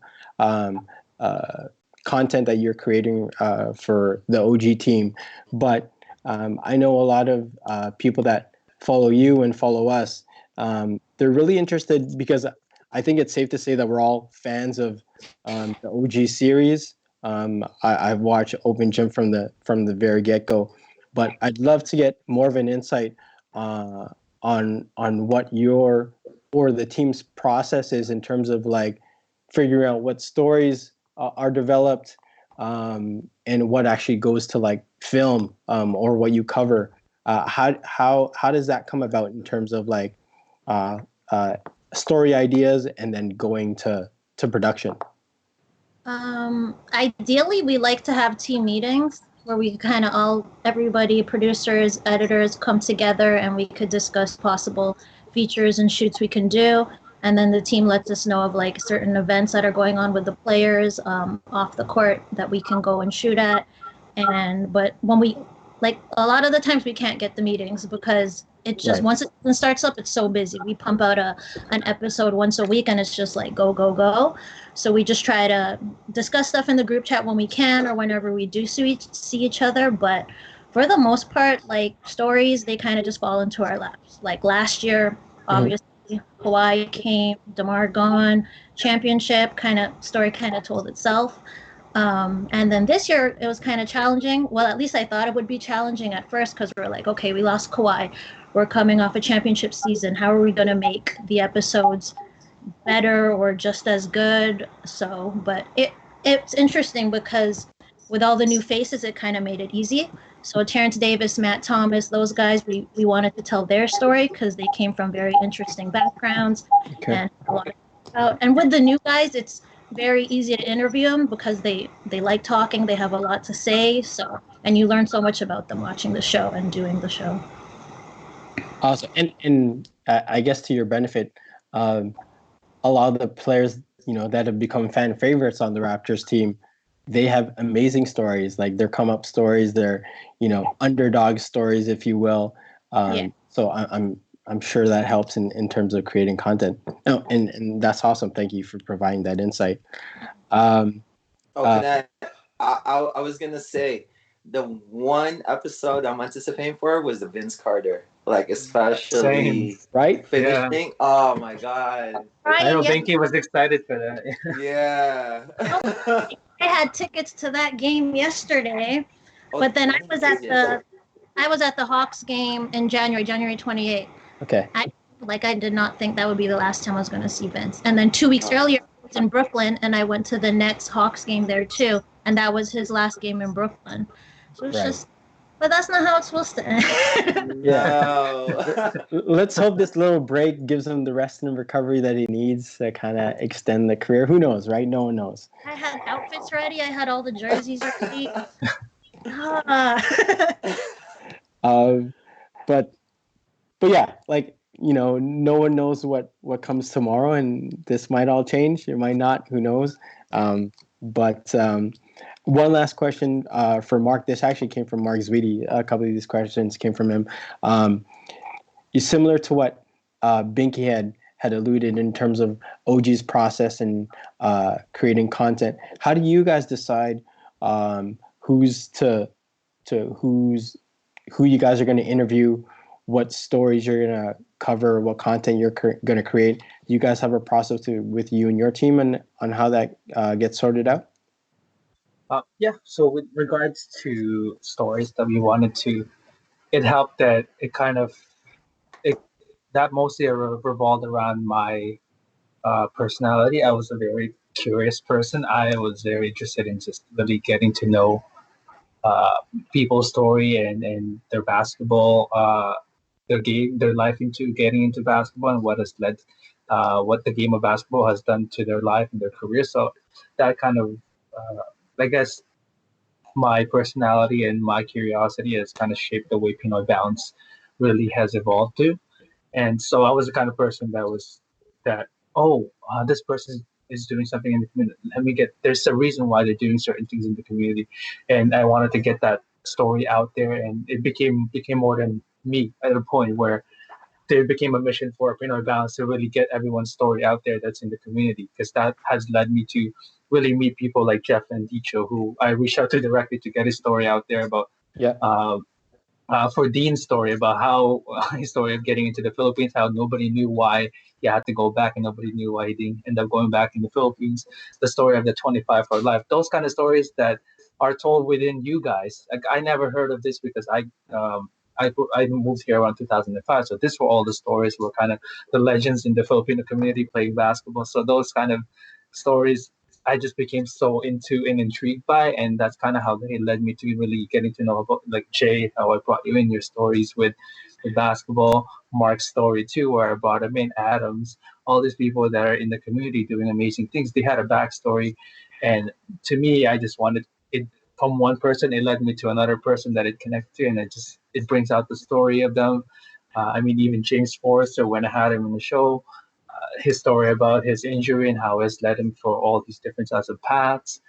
content that you're creating for the OG team. But I know a lot of people that follow you and follow us. They're really interested because I think it's safe to say that we're all fans of the OG series. I've watched Open Gym from the very get-go, but I'd love to get more of an insight on what your or the team's process is in terms of like figuring out what stories are developed and what actually goes to like film or what you cover. How does that come about in terms of like story ideas and then going to production? Ideally, we like to have team meetings where we kind of everybody, producers, editors, come together and we could discuss possible features and shoots we can do. And then the team lets us know of like certain events that are going on with the players off the court that we can go and shoot at. But when we like a lot of the times we can't get the meetings because it just Right. once it starts up, it's so busy. We pump out an episode once a week and it's just like go go go. So we just try to discuss stuff in the group chat when we can or whenever we do see each other. But for the most part, like stories, they kind of just fall into our laps. Like last year, obviously, Hawaii came, DeMar gone, championship story kind of told itself. And then this year, it was kind of challenging. Well, at least I thought it would be challenging at first because we were like, okay, we lost Kawhi. We're coming off a championship season. How are we going to make the episodes better or just as good? But it's interesting because with all the new faces, it kind of made it easy. So Terrence Davis, Matt Thomas, those guys, we wanted to tell their story because they came from very interesting backgrounds and a lot of and with the new guys, it's very easy to interview them because they like talking, they have a lot to say. So and you learn so much about them watching the show and doing the show. Awesome, and I guess to your benefit, a lot of the players that have become fan favorites on the Raptors team, they have amazing stories, like their come up stories, their underdog stories, if you will. So I'm sure that helps in terms of creating content. No, and that's awesome. Thank you for providing that insight. I was gonna say the one episode I'm anticipating for was the Vince Carter, like especially right finishing. Yeah. Oh my god! I know Binky was excited for that. Yeah. I had tickets to that game yesterday, but then I was at the Hawks game in January 28th. Okay. I did not think that would be the last time I was going to see Vince. And then 2 weeks earlier, I was in Brooklyn, and I went to the Nets Hawks game there too, and that was his last game in Brooklyn. So it's just, but that's not how it's supposed to end. Yeah. Let's hope this little break gives him the rest and recovery that he needs to kind of extend the career. Who knows, right? No one knows. I had outfits ready. I had all the jerseys ready. But yeah, like, no one knows what comes tomorrow, and this might all change. It might not. Who knows? But one last question for Mark. This actually came from Mark Zweedy. A couple of these questions came from him. Similar to what Binky had alluded in terms of OG's process and creating content. How do you guys decide who you guys are going to interview, what stories you're going to cover, what content you're going to create? Do you guys have a process with you and your team on how that gets sorted out? Yeah. So with regards to stories that we wanted to, it helped that that mostly revolved around my personality. I was a very curious person. I was very interested in just really getting to know people's story and their basketball, their game, their life into getting into basketball, and what has led, what the game of basketball has done to their life and their career. So that kind of, I guess, my personality and my curiosity has kind of shaped the way Pinoy Bounce really has evolved to. And so I was the kind of person this person is doing something in the community. There's a reason why they're doing certain things in the community. And I wanted to get that story out there. And it became more than me at a point where there became a mission for Pinoy Bounce to really get everyone's story out there that's in the community. Because that has led me to really meet people like Jeff and Dicho, who I reached out to directly to get his story out there about for Dean's story about how his story of getting into the Philippines, how nobody knew why he had to go back and nobody knew why he didn't end up going back in the Philippines. The story of the 25 for life. Those kind of stories that are told within you guys. Like, I never heard of this because I moved here around 2005. So this were all the stories, were kind of the legends in the Filipino community playing basketball. So those kind of stories I just became so into and intrigued by, and that's kind of how it led me to really getting to know about, like, Jay, how I brought you in, your stories with basketball, Mark's story too, where I brought him in, Adams, all these people that are in the community doing amazing things. They had a backstory, And to me, I just wanted it from one person. It led me to another person that it connected to, and it brings out the story of them. I mean, even James Forrester, when I had him in the show, his story about his injury and how it's led him for all these different types of paths.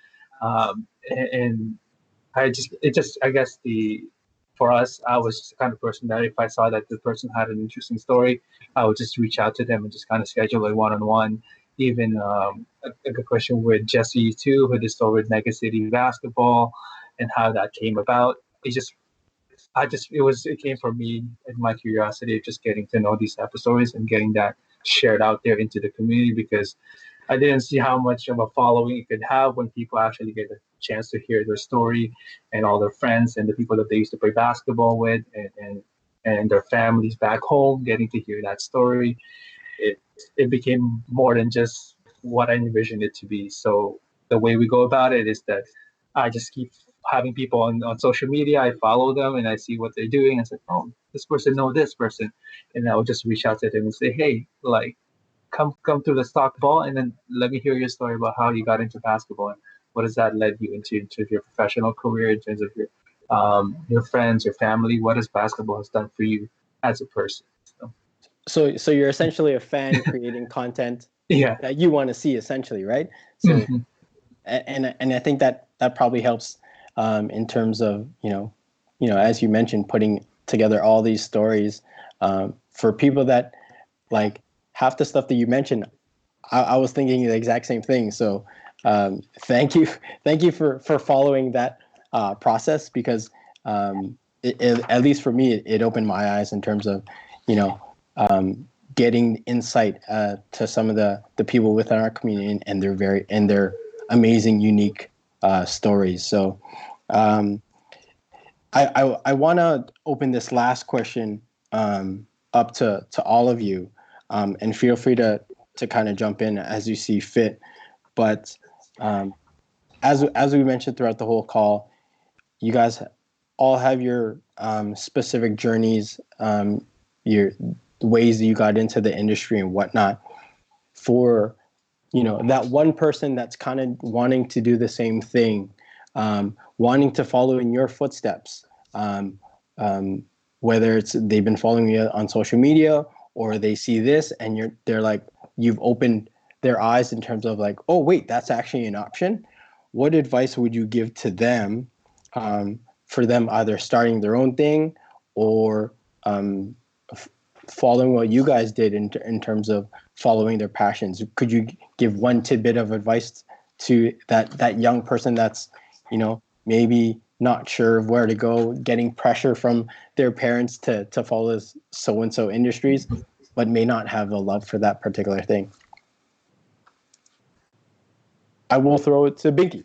And I guess for us, I was just the kind of person that if I saw that the person had an interesting story, I would just reach out to them and just kind of schedule a one-on-one. Even a good question with Jesse too, who did story with Mega City Basketball and how that came about. It came from me and my curiosity of just getting to know these episodes and getting that shared out there into the community, because I didn't see how much of a following it could have when people actually get a chance to hear their story and all their friends and the people that they used to play basketball with, and their families back home getting to hear that story. It it became more than just what I envisioned it to be. So the way we go about it is that I just keep having people on social media. I follow them and I see what they're doing. I say, oh, this person know this person, and I will just reach out to them and say, hey, like, come to the stock ball, and then let me hear your story about how you got into basketball and what has that led you into your professional career, in terms of your friends, your family. What has basketball has done for you as a person? So you're essentially a fan creating content Yeah. that you want to see, essentially, right? So, Mhm. and I think that probably helps in terms of as you mentioned, putting together all these stories for people that like half the stuff that you mentioned. I was thinking the exact same thing. So thank you, thank you for following that process, because at least for me, it opened my eyes in terms of you know getting insight to some of the people within our community and their amazing, unique stories. So I want to open this last question up to all of you, and feel free to kind of jump in as you see fit. But as we mentioned throughout the whole call, you guys all have your specific journeys, your ways that you got into the industry and whatnot. For that one person that's kind of wanting to do the same thing, wanting to follow in your footsteps, whether it's they've been following you on social media or they see this and they're like, you've opened their eyes in terms of like, oh wait, that's actually an option. What advice would you give to them, for them either starting their own thing or following what you guys did in terms of following their passions? Could you give one tidbit of advice to that young person that's maybe not sure of where to go, getting pressure from their parents to follow so and so industries, but may not have a love for that particular thing? I will throw it to Binky.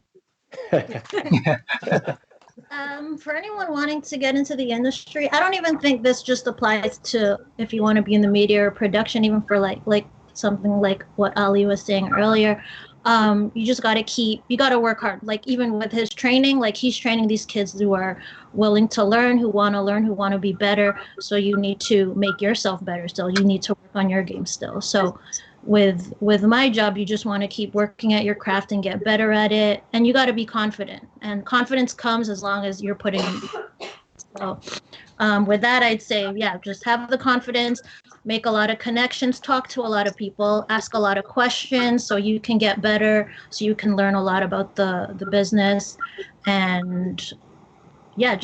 For anyone wanting to get into the industry, I don't even think this just applies to if you want to be in the media or production, even for like something like what Ali was saying earlier. You just you got to work hard. Like even with his training, like he's training these kids who are willing to learn, who want to learn, who want to be better. So you need to make yourself better still. You need to work on your game still. So with my job, you just want to keep working at your craft and get better at it, and you got to be confident, and confidence comes as long as you're putting in. So with that, I'd say, yeah, just have the confidence, make a lot of connections, talk to a lot of people, ask a lot of questions so you can get better, so you can learn a lot about the business. And yeah,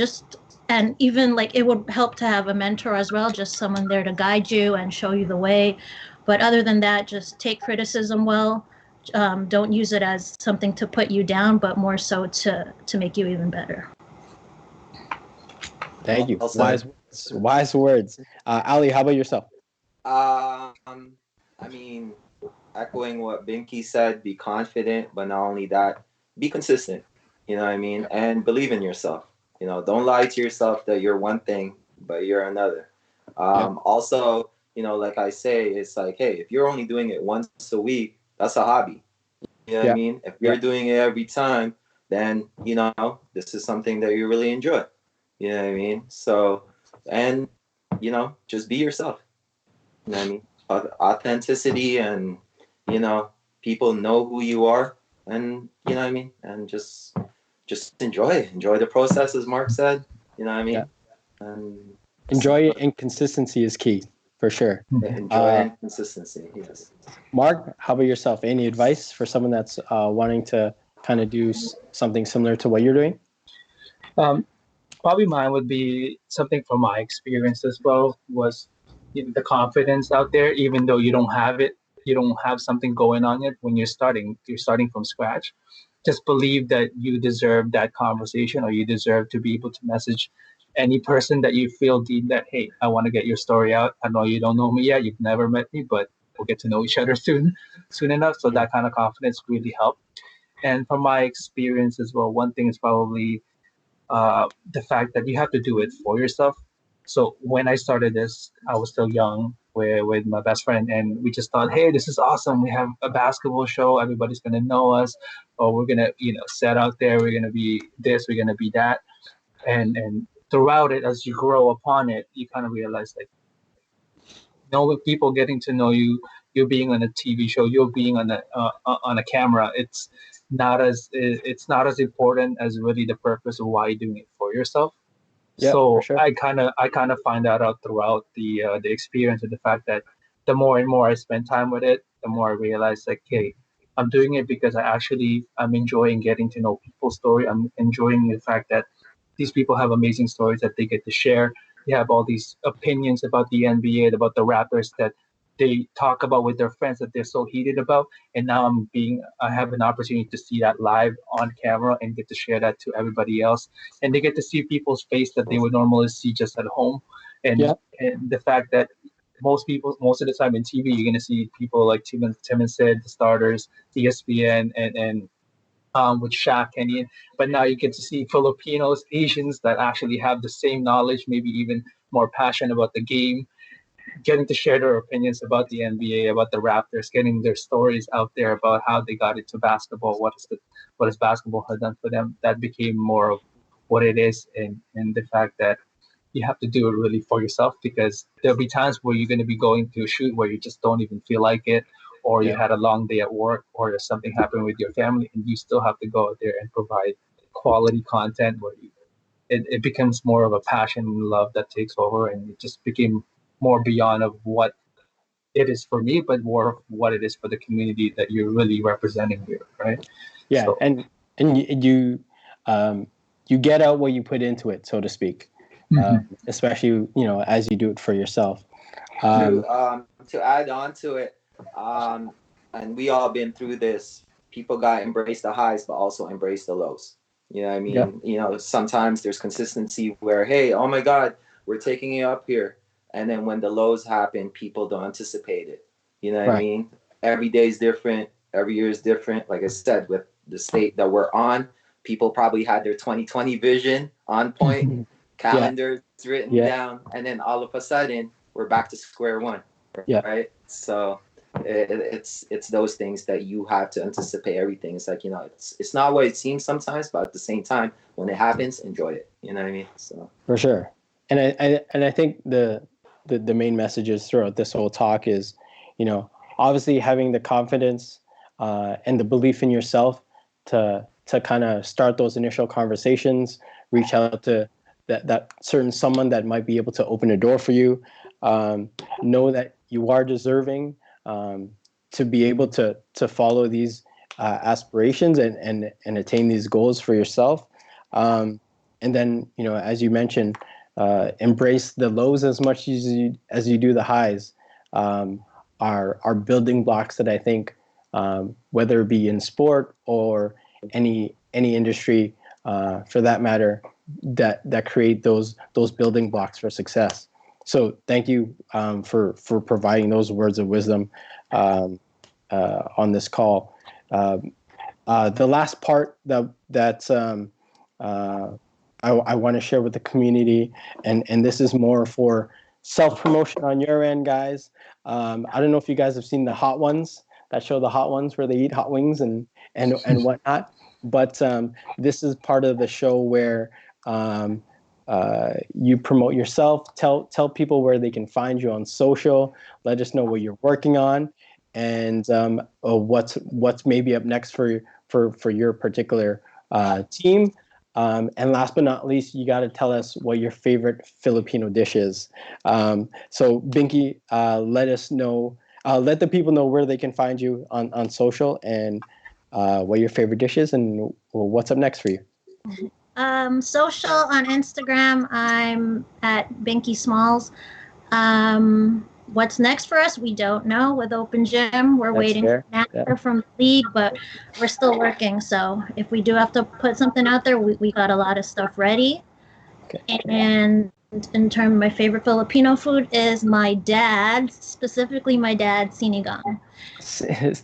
and even like it would help to have a mentor as well, just someone there to guide you and show you the way. But other than that, just take criticism well. Don't use it as something to put you down, but more so to make you even better. Thank you. Also, Wise words. Ali, how about yourself? I mean, echoing what Binky said, be confident, but not only that, be consistent. You know what I mean? And believe in yourself. Don't lie to yourself that you're one thing, but you're another. Also, like I say, it's like, hey, if you're only doing it once a week, that's a hobby. You know what I mean? If you're doing it every time, then, this is something that you really enjoy. You know what I mean? So, and, just be yourself. You know what I mean? Authenticity and, people know who you are. and you know what I mean, and just enjoy the process, as Mark said. You know what I mean, and Enjoy it, and consistency is key for sure. enjoy and consistency. Yes. Mark, how about yourself? Any advice for someone that's wanting to kind of do something similar to what you're doing? Probably mine would be something from my experience as well, was the confidence out there, even though you don't have it, you don't have something going on yet. When you're starting from scratch. Just believe that you deserve that conversation, or you deserve to be able to message any person that you feel deep that, hey, I want to get your story out. I know you don't know me yet, you've never met me, but we'll get to know each other soon enough. So that kind of confidence really helped. And from my experience as well, one thing is probably the fact that you have to do it for yourself. So when I started this, I was still young with my best friend, and we just thought, hey, this is awesome. We have a basketball show. Everybody's gonna know us, or we're gonna, set out there. We're gonna be this. We're gonna be that. And throughout it, as you grow upon it, you kind of realize, like, with people getting to know you, you're being on a TV show, you're being on a camera. It's not as important as really the purpose of why you're doing it for yourself. Yeah, So for sure. I kind of find that out throughout the experience, and the fact that the more and more I spend time with it, the more I realize, like, hey, I'm doing it because I'm enjoying getting to know people's story. I'm enjoying the fact that these people have amazing stories that they get to share. They have all these opinions about the NBA, about the Raptors, that they talk about with their friends, that they're so heated about. And now I have an opportunity to see that live on camera and get to share that to everybody else. And they get to see people's face that they would normally see just at home. Yeah. And the fact that most of the time in TV, you're going to see people like Tim and Sid, the starters, ESPN, and with Shaq and Ian. But now you get to see Filipinos, Asians that actually have the same knowledge, maybe even more passion about the game, getting to share their opinions about the NBA, about the Raptors, getting their stories out there about how they got into basketball, what has basketball had done for them. That became more of what it is, and the fact that you have to do it really for yourself, because there'll be times where you're going to be going to a shoot where you just don't even feel like it, or you Yeah. had a long day at work, or there's something happened with your family, and you still have to go out there and provide quality content where it becomes more of a passion and love that takes over, and it just became more beyond of what it is for me, but more of what it is for the community that you're really representing here, right? Yeah, So, and you get out what you put into it, so to speak. Especially as you do it for yourself. To add on to it, and we all been through this. People got to embrace the highs, but also embrace the lows. You know what I Yeah. mean? Sometimes there's consistency where, hey, oh my God, we're taking you up here. And then when the lows happen, people don't anticipate it. You know what I Right. mean? Every day is different. Every year is different. Like I said, with the state that we're on, people probably had their 2020 vision on point, Yeah. calendars written Yeah. down, and then all of a sudden we're back to square one, Yeah. right? So it's those things that you have to anticipate everything. It's like, it's not what it seems sometimes, but at the same time, when it happens, enjoy it. You know what I mean? So For sure. And I think the main messages throughout this whole talk is, obviously having the confidence and the belief in yourself to kind of start those initial conversations, reach out to that certain someone that might be able to open a door for you. Know that you are deserving to be able to follow these aspirations and attain these goals for yourself. And then, as you mentioned, embrace the lows as much as you do the highs. Are building blocks that I think, whether it be in sport or any industry, for that matter, that create those building blocks for success. So thank you for providing those words of wisdom on this call. The last part that I want to share with the community, and this is more for self-promotion on your end, guys. I don't know if you guys have seen the Hot Ones, that show, the Hot Ones, where they eat hot wings and whatnot. But this is part of the show where you promote yourself, tell people where they can find you on social, let us know what you're working on, and what's maybe up next for your particular team. And last but not least, you got to tell us what your favorite Filipino dish is. So Binky, let us know. Let the people know where they can find you on social and what your favorite dish is and what's up next for you. Social on Instagram, I'm at Binky Smalls. What's next for us? We don't know with Open Gym. We're waiting for an answer from the league, but we're still working. So if we do have to put something out there, we got a lot of stuff ready. Okay. And in terms of my favorite Filipino food is my dad's, specifically my dad's sinigang.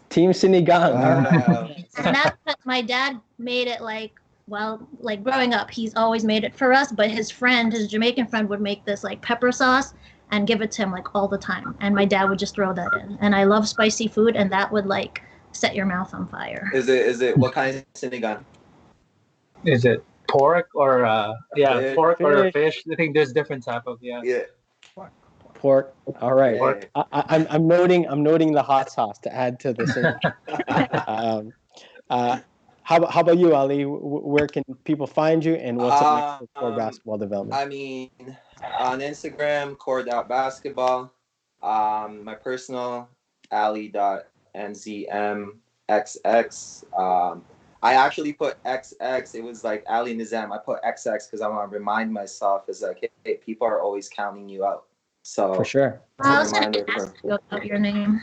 Team Sinigang. Wow. And that's because my dad made it like growing up, he's always made it for us, but his Jamaican friend would make this like pepper sauce and give it to him like all the time. And my dad would just throw that in. And I love spicy food, and that would like set your mouth on fire. Is it what kind of sinigang? Is it pork or pork or Fish. fish? I think there's different type of Pork. All right. Pork. I'm noting the hot sauce to add to the How about you, Ali? Where can people find you, and what's up next for basketball development? I mean, on Instagram, core.basketball. My personal, ali.nzmxx. I actually put XX. It was like Ali Nizam. I put XX because I want to remind myself, is like, hey, people are always counting you out. So for sure. I was going to ask you about your name.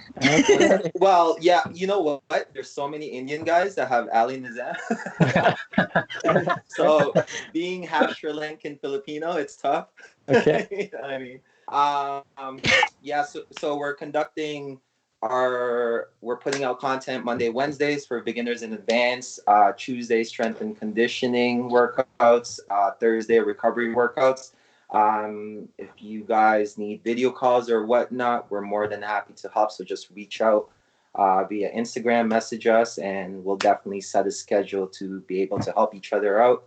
Well, yeah, you know what? There's so many Indian guys that have Ali Nizam. So being half Sri Lankan Filipino, it's tough. Okay. You know what I mean? So we're putting out content Monday, Wednesdays for beginners in advance, Tuesday strength and conditioning workouts, Thursday recovery workouts. If you guys need video calls or whatnot, we're more than happy to help. So just reach out via Instagram, message us, and we'll definitely set a schedule to be able to help each other out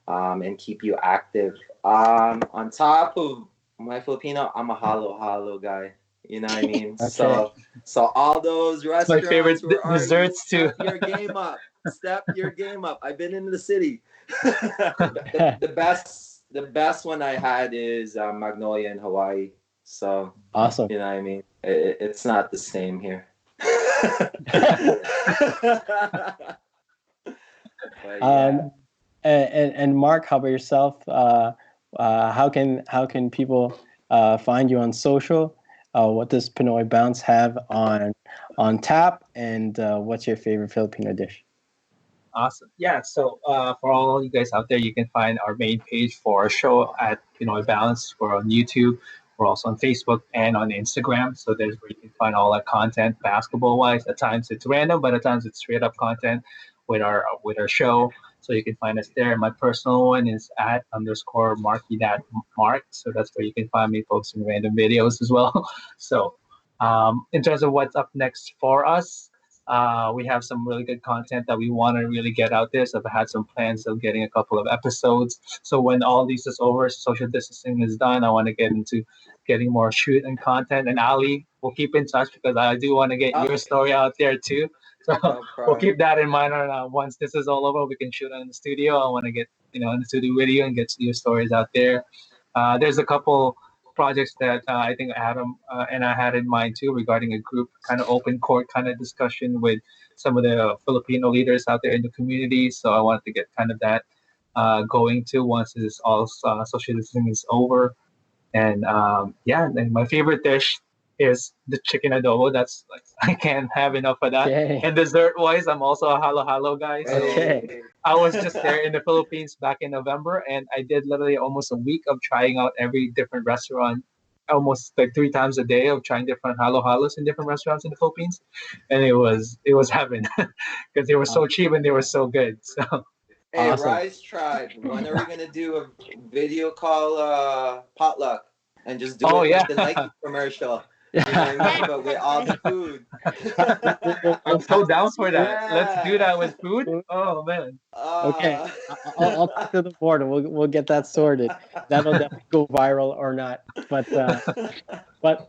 and keep you active. On top of my Filipino, I'm a halo guy. You know what I mean? Okay. So all those restaurants, my favorite desserts too. Step your game up. Step your game up. I've been in the city. The best one I had is Magnolia in Hawaii. So awesome. You know what I mean? It's not the same here. But, yeah. And Mark, how about yourself? How can people find you on social? What does Pinoy Bounce have on tap? And what's your favorite Filipino dish? Awesome. Yeah. So for all you guys out there, you can find our main page for our show at Pinoy Bounce. We're on YouTube. We're also on Facebook and on Instagram. So there's where you can find all our content basketball wise. At times it's random, but at times it's straight up content with our show. So you can find us there. My personal one is at _Marky.Mark. So that's where you can find me posting random videos as well. So in terms of what's up next for us, we have some really good content that we want to really get out there. So I've had some plans of getting a couple of episodes. So when all this is over, social distancing is done, I want to get into getting more shoot and content. And Ali, we'll keep in touch because I do want to get your story out there too. So we'll keep that in mind. Once this is all over, we can shoot in the studio. I want to get in the studio with you and get your stories out there. There's a couple projects that I think Adam and I had in mind too regarding a group kind of open court kind of discussion with some of the Filipino leaders out there in the community. So I wanted to get kind of that going too once this all social distancing is over. And and my favorite dish is the chicken adobo. That's like I can't have enough of that. Okay. And dessert wise, I'm also a halo guy. So Okay. I was just there in the Philippines back in November, and I did literally almost a week of trying out every different restaurant, almost like 3 times a day of trying different halos in different restaurants in the Philippines, and it was heaven because they were so cheap and they were so good. So. Hey, awesome. Rise Tribe, when are we gonna do a video call potluck and just do it like the Nike commercial? You know what I mean? But with all the food. I'm so down for that. Yeah. Let's do that with food. Oh man. Okay, I'll talk to the board and we'll get that sorted. That'll definitely go viral or not. But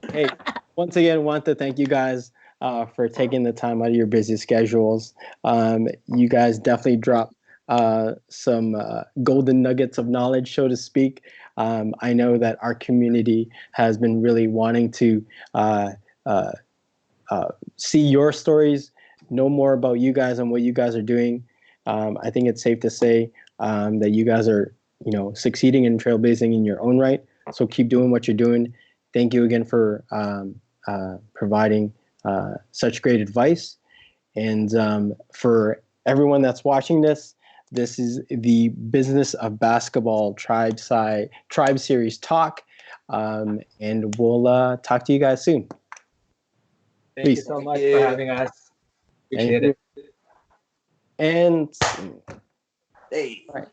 hey, once again, want to thank you guys for taking the time out of your busy schedules. You guys definitely dropped some golden nuggets of knowledge, so to speak. I know that our community has been really wanting to see your stories, know more about you guys and what you guys are doing. I think it's safe to say that you guys are, succeeding and trailblazing in your own right. So keep doing what you're doing. Thank you again for providing such great advice. And for everyone that's watching this, this is the Business of Basketball Tribe Series talk. And we'll talk to you guys soon. Thank you so much for having us. Appreciate it. And Hey. all right.